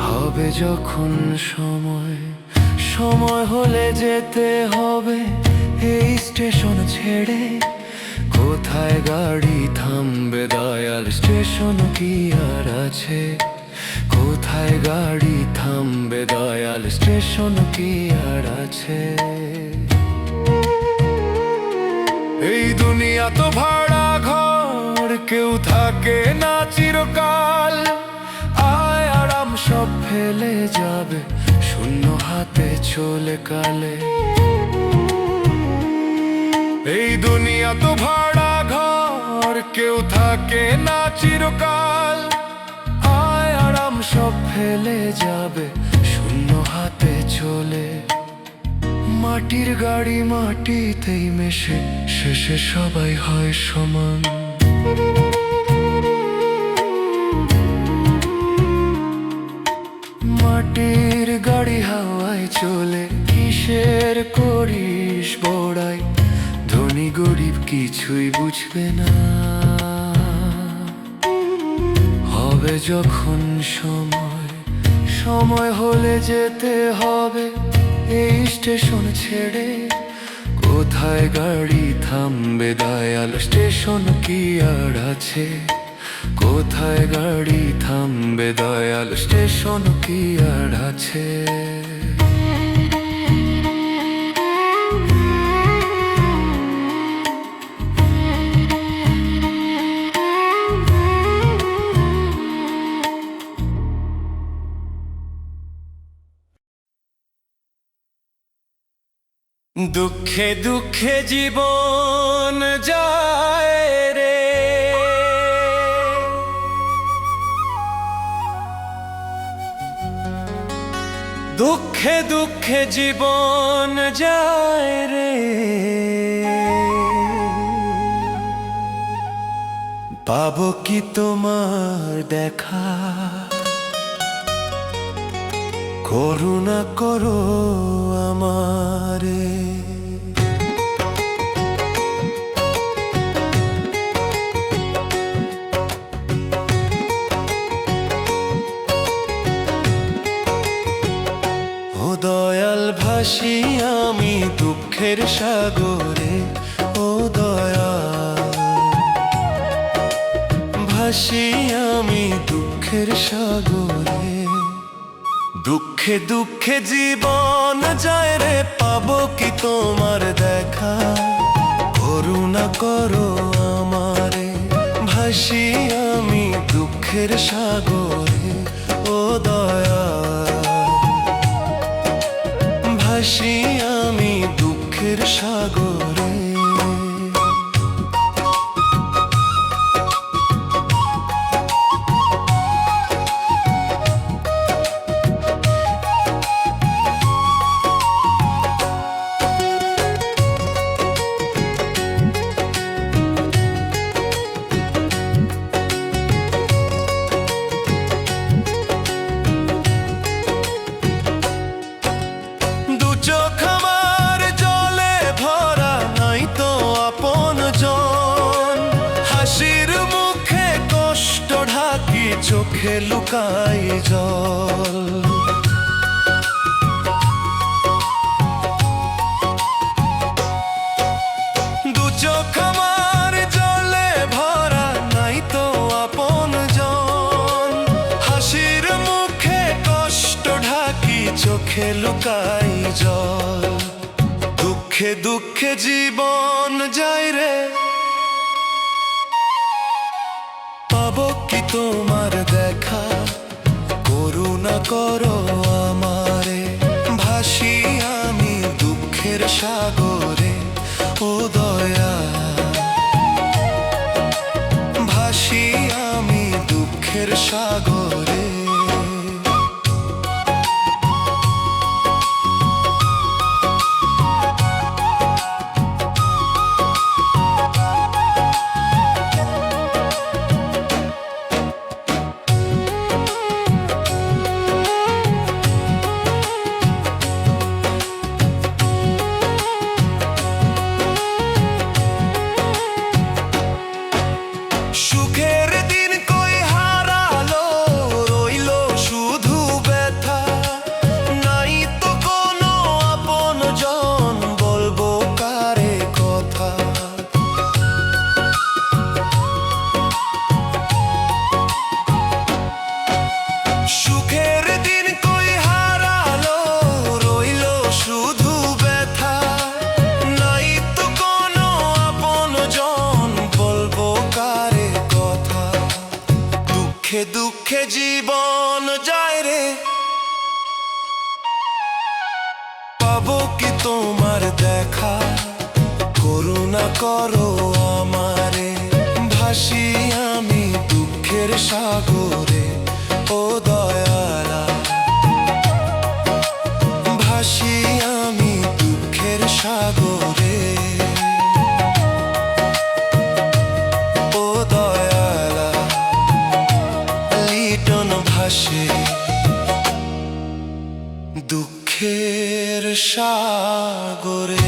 হবে যখন সময়। সময় হলে যেতে হবে এই স্টেশন ছেড়ে। কোথায় গাড়ি থামবে দয়াল, স্টেশন কি আর আছে? কোথায় গাড়ি থামবে দয়াল, স্টেশন কি আর আছে? এই দুনিয়া তো ভাড়া ঘর, কেউ থাকে না চিরকাল। আয় আরাম সব ফেলে যাবে, শূন্য হাতে চলে কালে। এই দুনিয়া তো ভাড়া ঘর, কেউ থাকে না চিরকাল। আয় আরাম সব ফেলে যাবে, শূন্য হাতে মাটির গাড়ি মাটিতেই মেশে শেষে সবাই হয় সমান। মাটির গাড়ি হাওয়ায় চলে, কিসের করিস বড়াই, ধনী গরিব কিছুই বুঝবে না। হবে যখন সময়, সময় হলে যেতে হবে এই স্টেশন ছেড়ে। কোথায় গাড়ি থামবে দয়াল, স্টেশন কি আর আছে? কোথায় গাড়ি থামবে দয়াল, স্টেশন কি আর আছে? দুঃখে দুঃখে জীবন যায় রে, দুঃখে দুঃখে জীবন যায় রে। পাবো কি তোমার দেখা, করুণা করো আমারে। ও দয়াল ভাসি আমি দুঃখের সাগরে, ও দয়াল ভাসি আমি দুঃখের সাগরে। দুঃখে দুঃখে জীবন যায় রে, পাবো কি তোমার দেখা, করুণা করো আমারে। ভাসি আমি দুঃখের সাগরে, ও দয়াল ভাসি আমি দুঃখের সাগরে। চোখে লুকাই জল, দু চোখ আমার জলে ভরা, নাই তো আপন জন। হাসির মুখে কষ্ট ঢাকি, চোখে লুকাই জল। দুঃখে দুঃখে জীবন যায় রে, পাবো কি তোমার দেখা, করুণা করো আমারে। ভাসি আমি দুঃখের সাগরে, ও দয়াল ভাসি আমি দুঃখের সাগরে। সুখের দিন কই হারালো, রইলো শুধু ব্যথা। নাই তো কোনো আপন জন, বলবো কারে কথা। সুখের দিন কই হারালো, রইলো শুধু ব্যথা। নাই তো কোনো আপন জন, বলবো কারে কথা। দুঃখে দুঃখে জীবন যায় রে, পাবো কি তোমার দেখা, করুণা করো আমারে। ভাসি আমি দুঃখের সাগরে, ও দয়ালা ভাসি আমি দুঃখের সাগরে ও দয়ালা লিটন ভাসে দুঃখের সাগরে।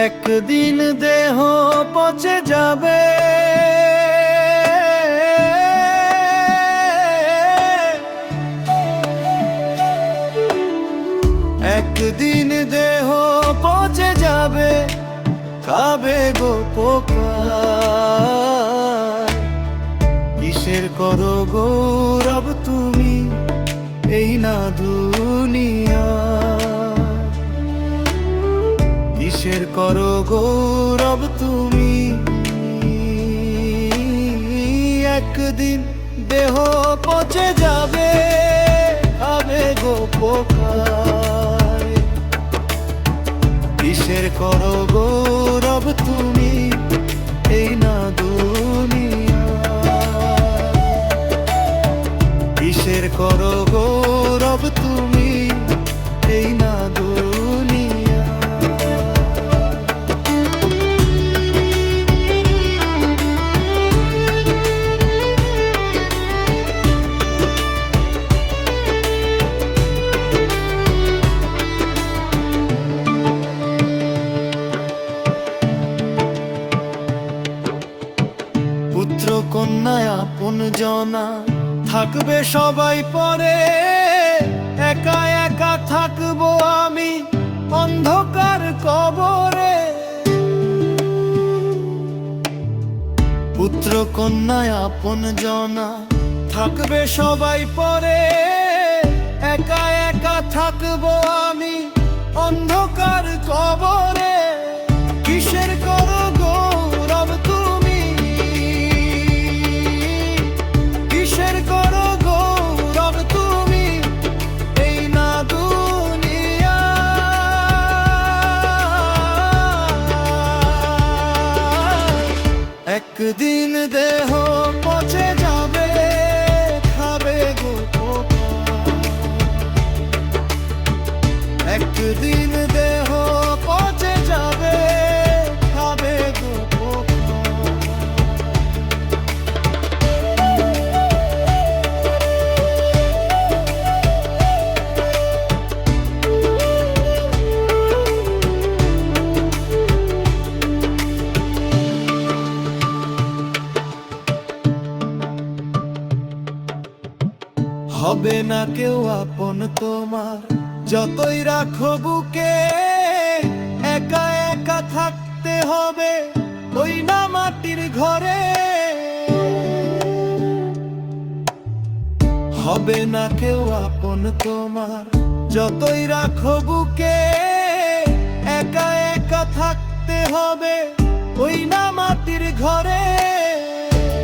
একদিন দেহ পচে যাবে, একদিন দেহ পচে যাবে, খাবে গো পোকা। কিসের করো গৌরব তুমি এই না দুনিয়া, কিসের করো গৌরব তুমি। একদিন দেহ পচে যাবে, খাবে গো পোকা। কিসের করো গৌরব তুমি এই না দুনিয়া, কিসের করো গৌরব তুমি এই না দুনিয়া। পুত্র কন্যায় আপন জনা থাকবে সবাই পরে, একা একা থাকবো আমি অন্ধকার কবরে। পুত্র কন্যায় আপন জনা থাকবে সবাই পরে, একা একা থাকবো আমি অন্ধকার কবরে। কিসের করো গৌরব তুমি, কিসের করো গৌরব তুমি এই না দুনিয়া। একদিন দেহ পচে যাবে, খাবে গো পোকা। একদিন দেহ পচে যাবে, খাবে গো পোকা। হবে না কেউ আপন তোমার যতই রাখো বুকে, একা একা থাকতে হবে ওই না মাটির ঘরে। হবে না কেউ আপন তোমার যতই রাখো বুকে, একা একা থাকতে হবে ওই না মাটির ঘরে।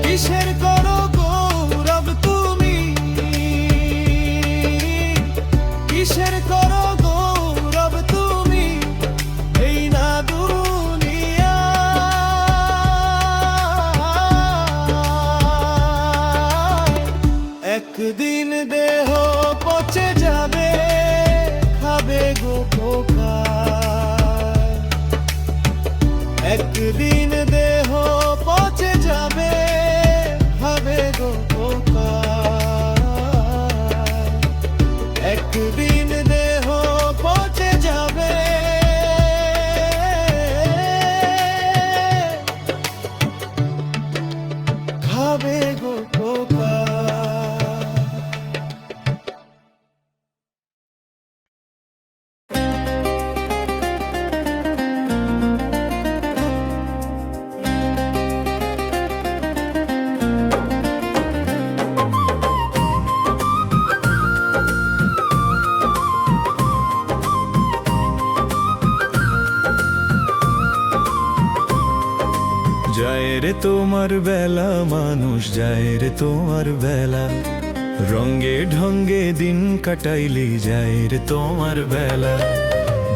কিসের করো গৌরব তুমি, কিসের করো গৌরব তুমি এই না দুনিয়া। একদিন দেহ পচে যাবে, খাবে গো পোকা। একদিন দেহ পচে যাবে, খাবে গো পোকা। একদিন দেহ পচে যাবে, খাবে গো পোকা। তোমার বেলা মানুষ যায় রে তোমার বেলা রঙে ঢঙ্গে দিন কাটাইলি যায় রে তোমার বেলা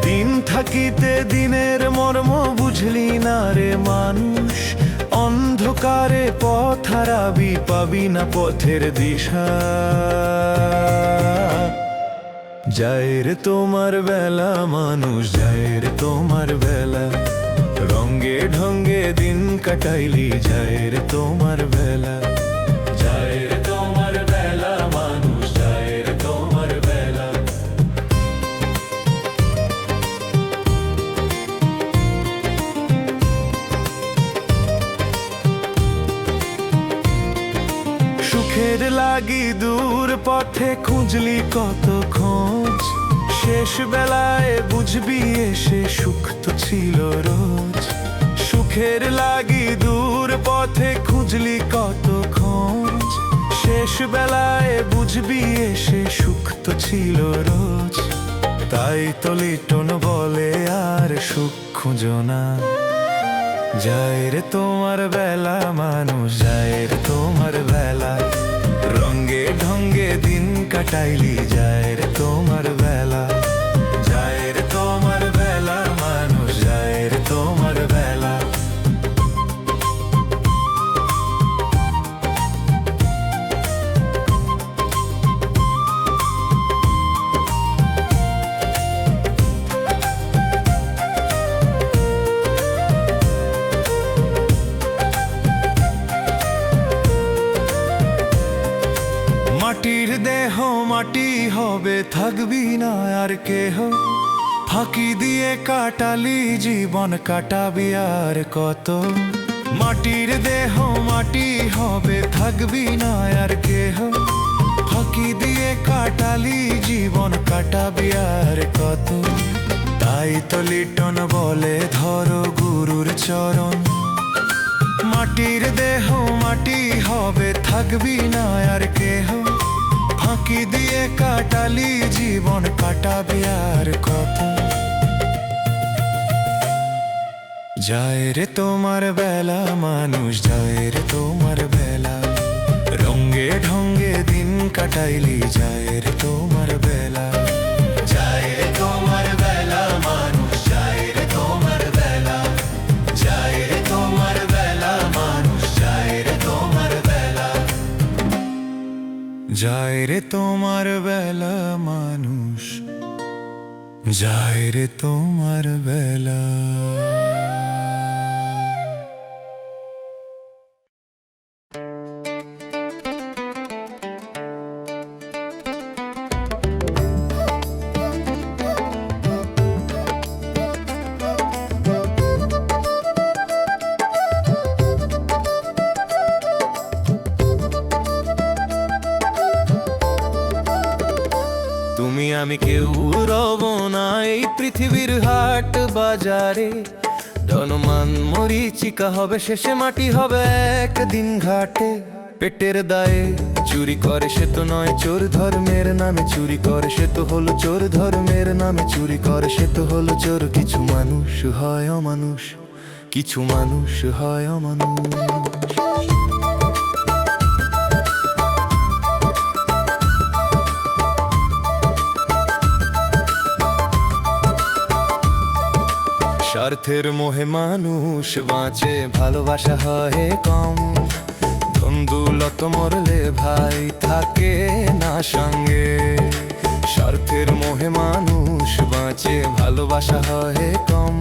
দিন থাকিতে দিনের মর্ম বুঝলি না রে মানুষ অন্ধকারে পথ হারাবি পাবি না পথের দিশা যায় রে তোমার বেলা মানুষ যায় রে তোমার বেলা রঙে ঢঙ্গে দিন কাটাইলি যায় রে তোমার বেলা যায় রে তোমার বেলা মানুষ যায় রে তোমার বেলা সুখের লাগি দূর পথে খুঁজলি কত খোঁজ শেষ বেলায় বুঝবি এসে সুখ তো ছিল রোজ সুখের লাগি দূর পথে খুঁজলি কত খোঁজ শেষ বেলায় বুঝবি এসে সুখ তো ছিল রোজ তাই তো লিটন বলে আর সুখ খুঁজো না যায় রে তোমার বেলা মানুষ যায় রে তোমার বেলা রঙে ঢঙ্গে দিন কাটাইলি যায় রে তোমার বেলা যায় রে তোমার বেলা মানুষ যায় রে তোমার বেলা মাটির দেহ মাটি হবে থাকবি না আর কেহ ফাঁকি দিয়ে কাটালি জীবন কাটাবি আর কত মাটির দেহ মাটি হবে থাকবি না আর কেহ ফাঁকি দিয়ে কাটালি জীবন কাটাবি আর কত তাই তো লিটন বলে ধরো গুরুর চরণ মাটির দেহ মাটি হবে থাকবি না আর কেহ ফাঁকি দিয়ে কাটালি জীবন কাটাবি আর কত যায় রে তোমার বেলা মানুষ যায় রে তোমার বেলা রঙে ঢঙ্গে দিন কাটাইলি যায় রে তোমার বেলা যায় রে তোমার বেলা মানুষ যায় রে তোমার বেলা যায় রে তোমার বেলা মানুষ যায় রে তোমার বেলা যায় রে তোমার বেলা মানুষ যায় রে তোমার বেলা তুমি আমি কেউ রব না এই পৃথিবীর হাট বাজারে জনমান মরিচিকা হবে শেষে মাটি হবে একদিন ঘাটে পেটের দায়ে চুরি করে সে তো নয় চোর ধর্মের নামে চুরি করে সে তো হলো চোর ধর্মের নামে চুরি করে সে তো হলো চোর কিছু মানুষ হয় অমানুষ কিছু মানুষ হয় অমানুষ স্বার্থের মোহে মানুষ বাঁচে ভালোবাসা হয় কম ধন্দুলত মরলে ভাই থাকে না সঙ্গে স্বার্থের মোহে মানুষ বাঁচে ভালোবাসা হয় কম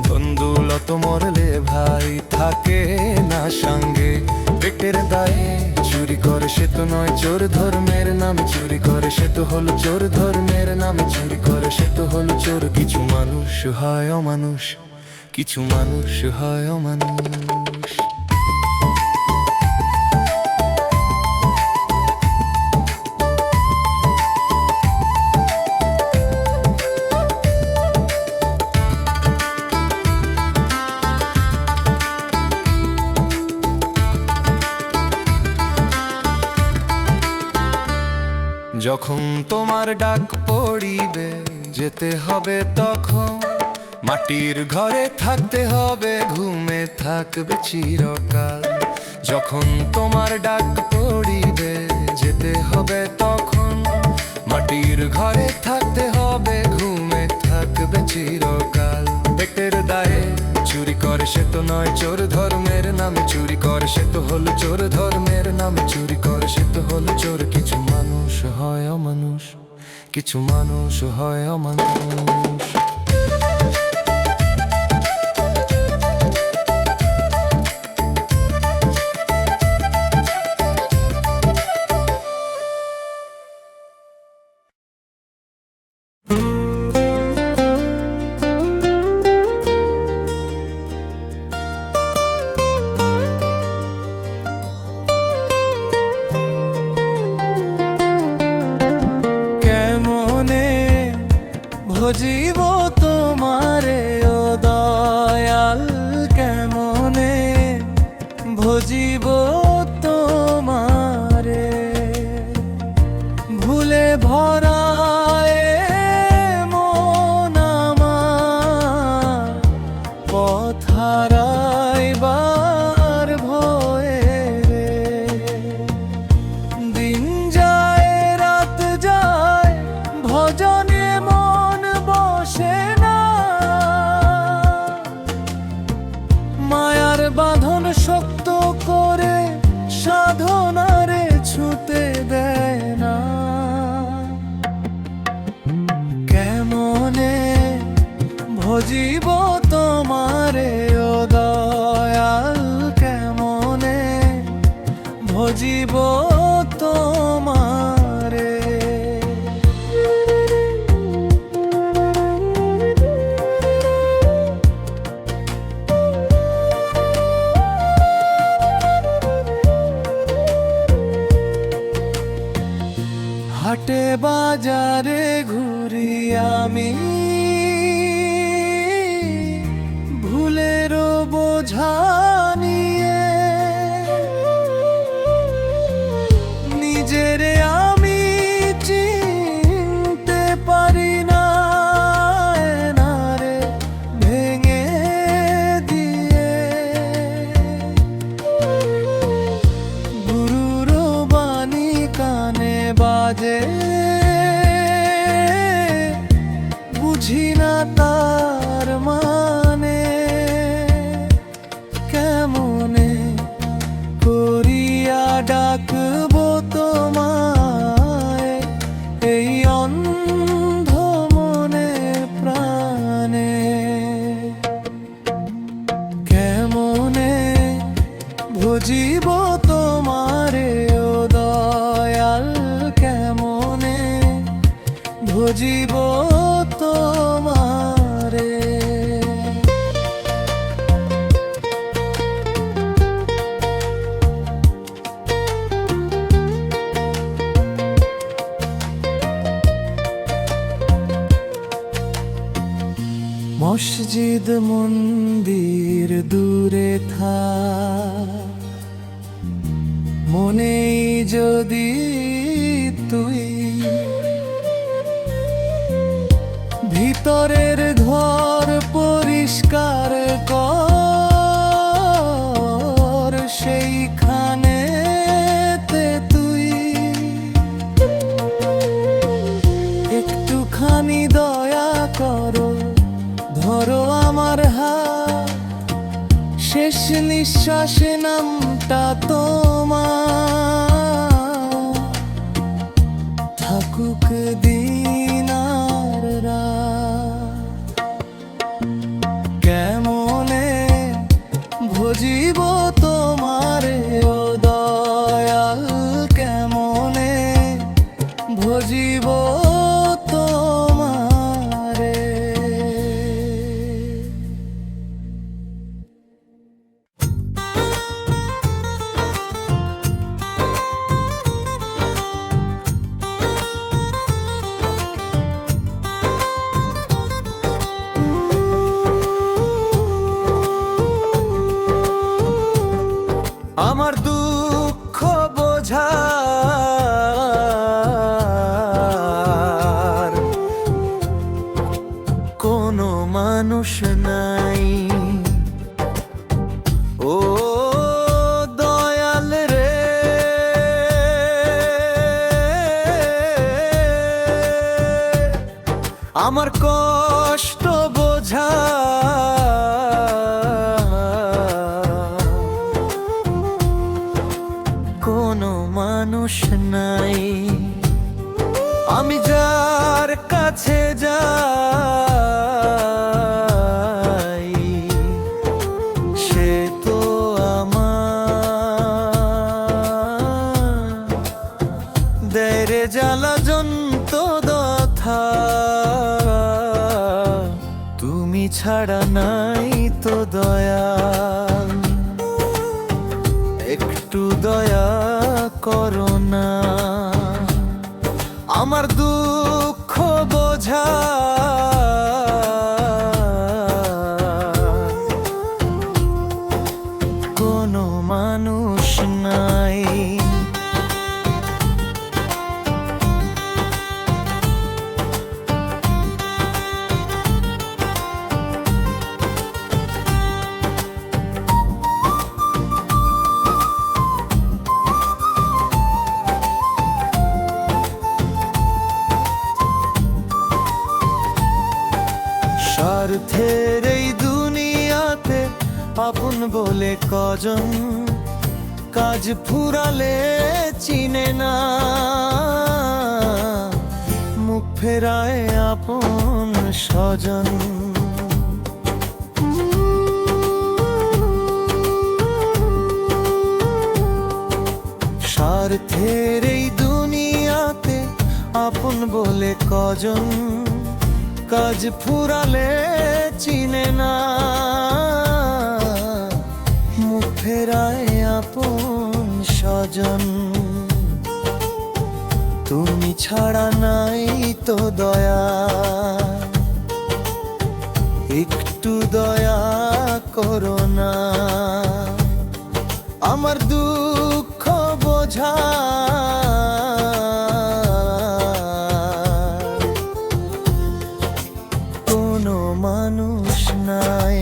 ধন্দুলত মরলে ভাই থাকে না সঙ্গে পেটের দায়ে চুরি করে সে তো নয় চোর ধর্মের নামে চুরি করে সে তো হলো চোর ধর্মের নামে চুরি করে সে তো হলো চোর কিছু মানুষ হয় অমানুষ কিছু মানুষ হয় অমানুষ যখন তোমার ডাক পড়িবে যেতে হবে তখন মাটির ঘরে থাকতে হবে, ঘুমে থাকবে চিরকাল। যখন তোমার ডাক পড়িবে, যেতে হবে তখন। মাটির ঘরে থাকতে হবে, ঘুমে থাকবে চিরকাল। পেটের দায়ে চুরি করে সে তো নয় চোর, ধর্মের নামে চুরি করে সে তো হলো চোর। ধর্মের নামে চুরি করে সে তো হলো চোর। কিছু মানুষ হয় অমানুষ, কিছু মানুষ হয় অমানুষ। কেমনে ভজিব তোমারে ও দয়াল, কেমনে ভজিব তোমারে। ভুলে ভরায় মন আমার, পথ হারাইবার ভয়ে রে। দিন যায় রাত যায়, ভজনে মন বসে না। মায়ার বাঁধন শক্ত করে সাধনারে ছুতে দেয় না। কেমনে ভজিব তোমারে ও দয়াল, কেমনে ভজিব তোমারে। হাটে বাজারে ঘুরি আমি, ভুলের বোঝা নিয়ে। নিজের আমি চিনতে পারি না, না রে ভেঙে দিয়ে। গুরুর বাণী কানে বাজে, বুঝি না তার মানে। কেমনে করিয়া ডাকবো তোমায়, এই অন্ধ মনে প্রাণে। কেমনে ভজিব তোমারে ও দয়াল, কেমনে ভজিব তোমারে। মসজিদ মন্দির দূরে থাক, মনেই যদি তুই ভিতরের ঘর পরিষ্কার কর, সেইখানে তুই একটুখানি দয়া করো, ধরো আমার হাত। শেষ নিঃশ্বাসে নামটা তোমার, থাকুক দিন আর রাত। কেমনে ভজিব তোমারে ও দয়াল, কেমনে ভজিব তোমারে। আমার কষ্ট বোঝা কোনো মানুষ নাই। আমি যার কাছে যাই সে তো আমার দেয় রে জ্বালা যন্ত্রণা। তুমি ছাড়া নাই তো দয়া, একটু দয়া করো না। আমার দুঃখ বোঝা কোনো মানুষ নাই। স্বার্থের এই দুনিয়াতে আপন বলে কজন, কাজ ফুরালে চিনে না, মুখ ফেরায় আপন স্বজন। স্বার্থের এই দুনিয়াতে আপন বলে কজন, কাজ ফুরালে চিনে না, মুখ ফেরায় আপন স্বজন। তুমি ছাড়া নাই তো দয়া, একটু দয়া করো না। আমার দুঃখ বোঝা কোনো মানুষ নাই।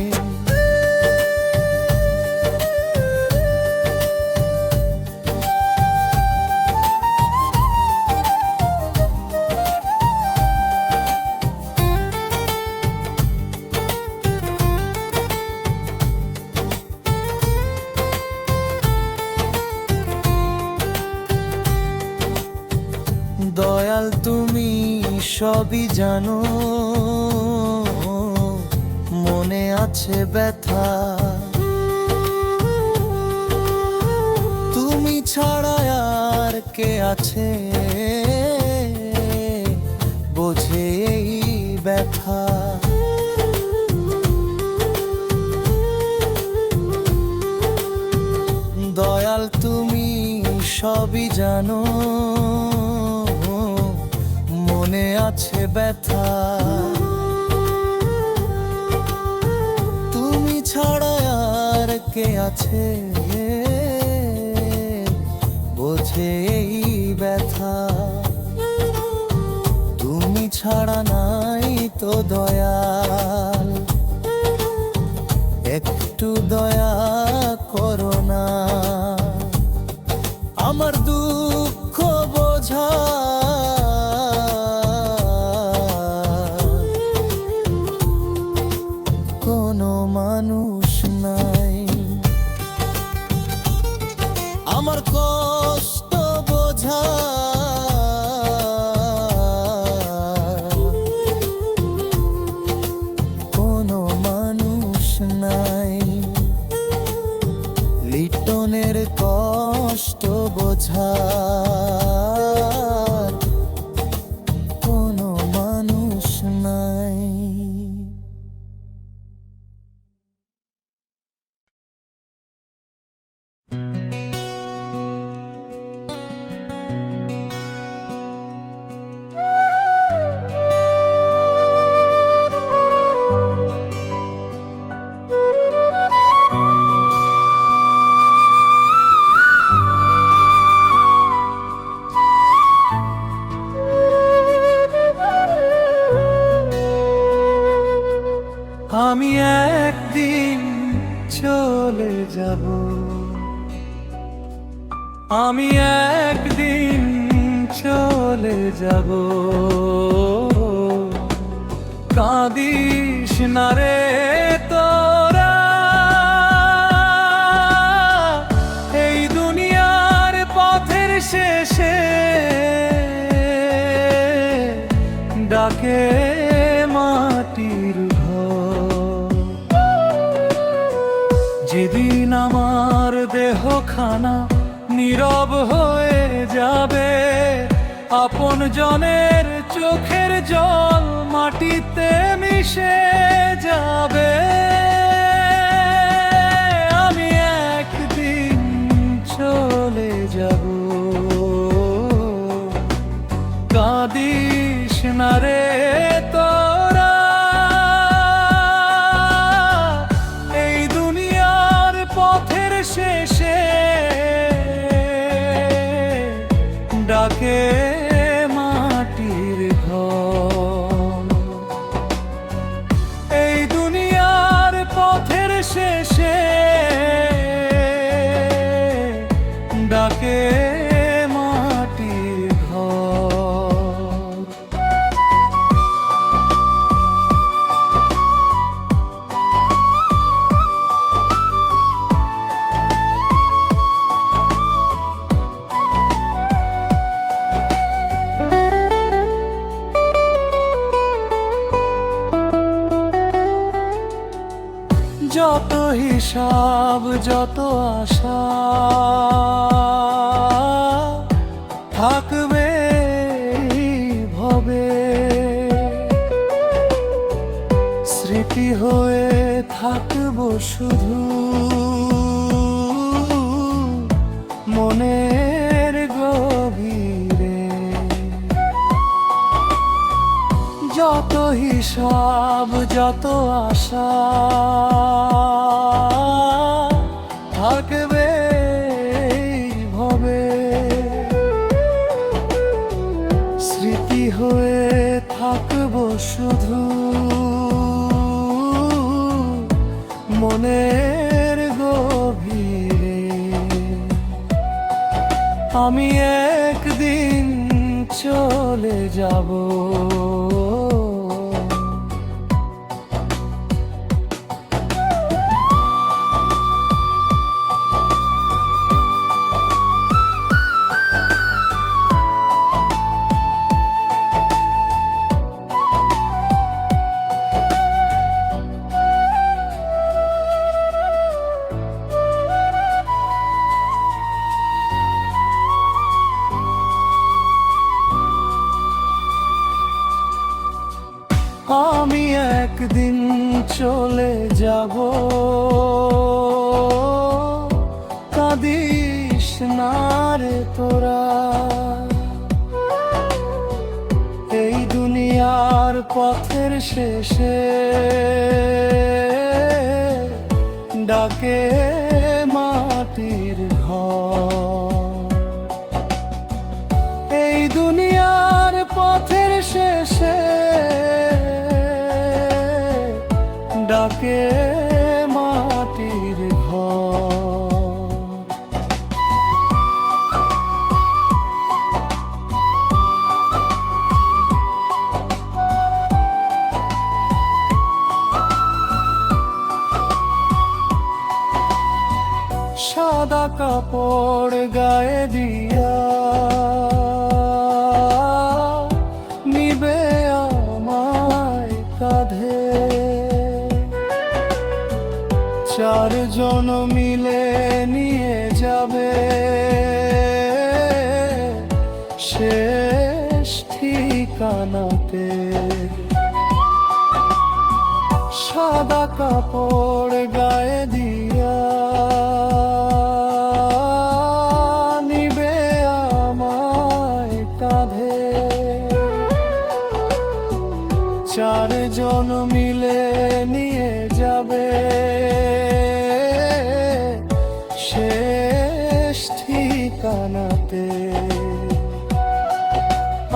দয়াল তুমি সবই জানো, মনে আছে ব্যথা। তুমি ছাড়া আর কে আছে বোঝে এই ব্যথা। দয়াল তুমি সবই জানো, মনে আছে ব্যথা। তুমি ছাড়া আর কে আছে বোঝে এই ব্যথা। তুমি ছাড়া নাই তো দয়াল, একটু দয়া করো না। আমার দুঃখ বোঝা কোনো মানুষ নাই। আমার কষ্ট বোঝা কোনো মানুষ নাই। লিটনের কষ্ট বোঝা কোনো মানুষ নাই। আমি একদিন চলে যাব, আমি একদিন চলে যাব, কাঁদিস না রে তোরা, এই দুনিয়ার পথের শেষে ডাকে মাটির ঘর। যেদিন আমার দেহখানা নীরব হয়ে যাবে, আপন জনের চোখের জল মাটিতে মিশে যাবে, আমি একদিন চলে যাব। কাঁদিস না রে তোরা, এই দুনিয়ার পথের শেষে ডাকে মাটির ঘর। এই দুনিয়ার পথের শেষে ডাকে মাটির ঘর। যত হিসাব যত আশা থাকবে ভবে, স্মৃতি হয়ে থাকবো শুধু মনের গভীরে। যত হিসাব যত আশা থাকবে ভবে, স্মৃতি হয়ে থাকবো শুধু মনের গভীরে। আমি একদিন চলে যাব, আমি একদিন চলে যাব। কাঁদিস না রে তোরা, এই দুনিয়ার পথের শেষে ডাকে মাটির ঘর। এই দুনিয়ার পথের শেষে ডাকে মাটির ঘর। সাদা কাপড় গায়ে দিয়া নিবে আমায় কাঁধে, চারজন মিলে নিয়ে যাবে শেষ ঠিকানাতে। সাদা কাপড় গায়ে দিয়া নিবে আমায় কাঁধে, চারজন মিলে নিয়ে যাবে শেষ ঠিকানাতে।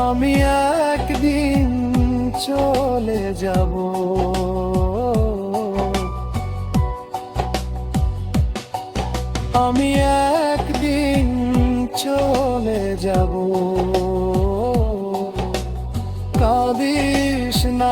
আমি একদিন চলে যাব, আমি একদিন চলে যাব। কাঁদিস না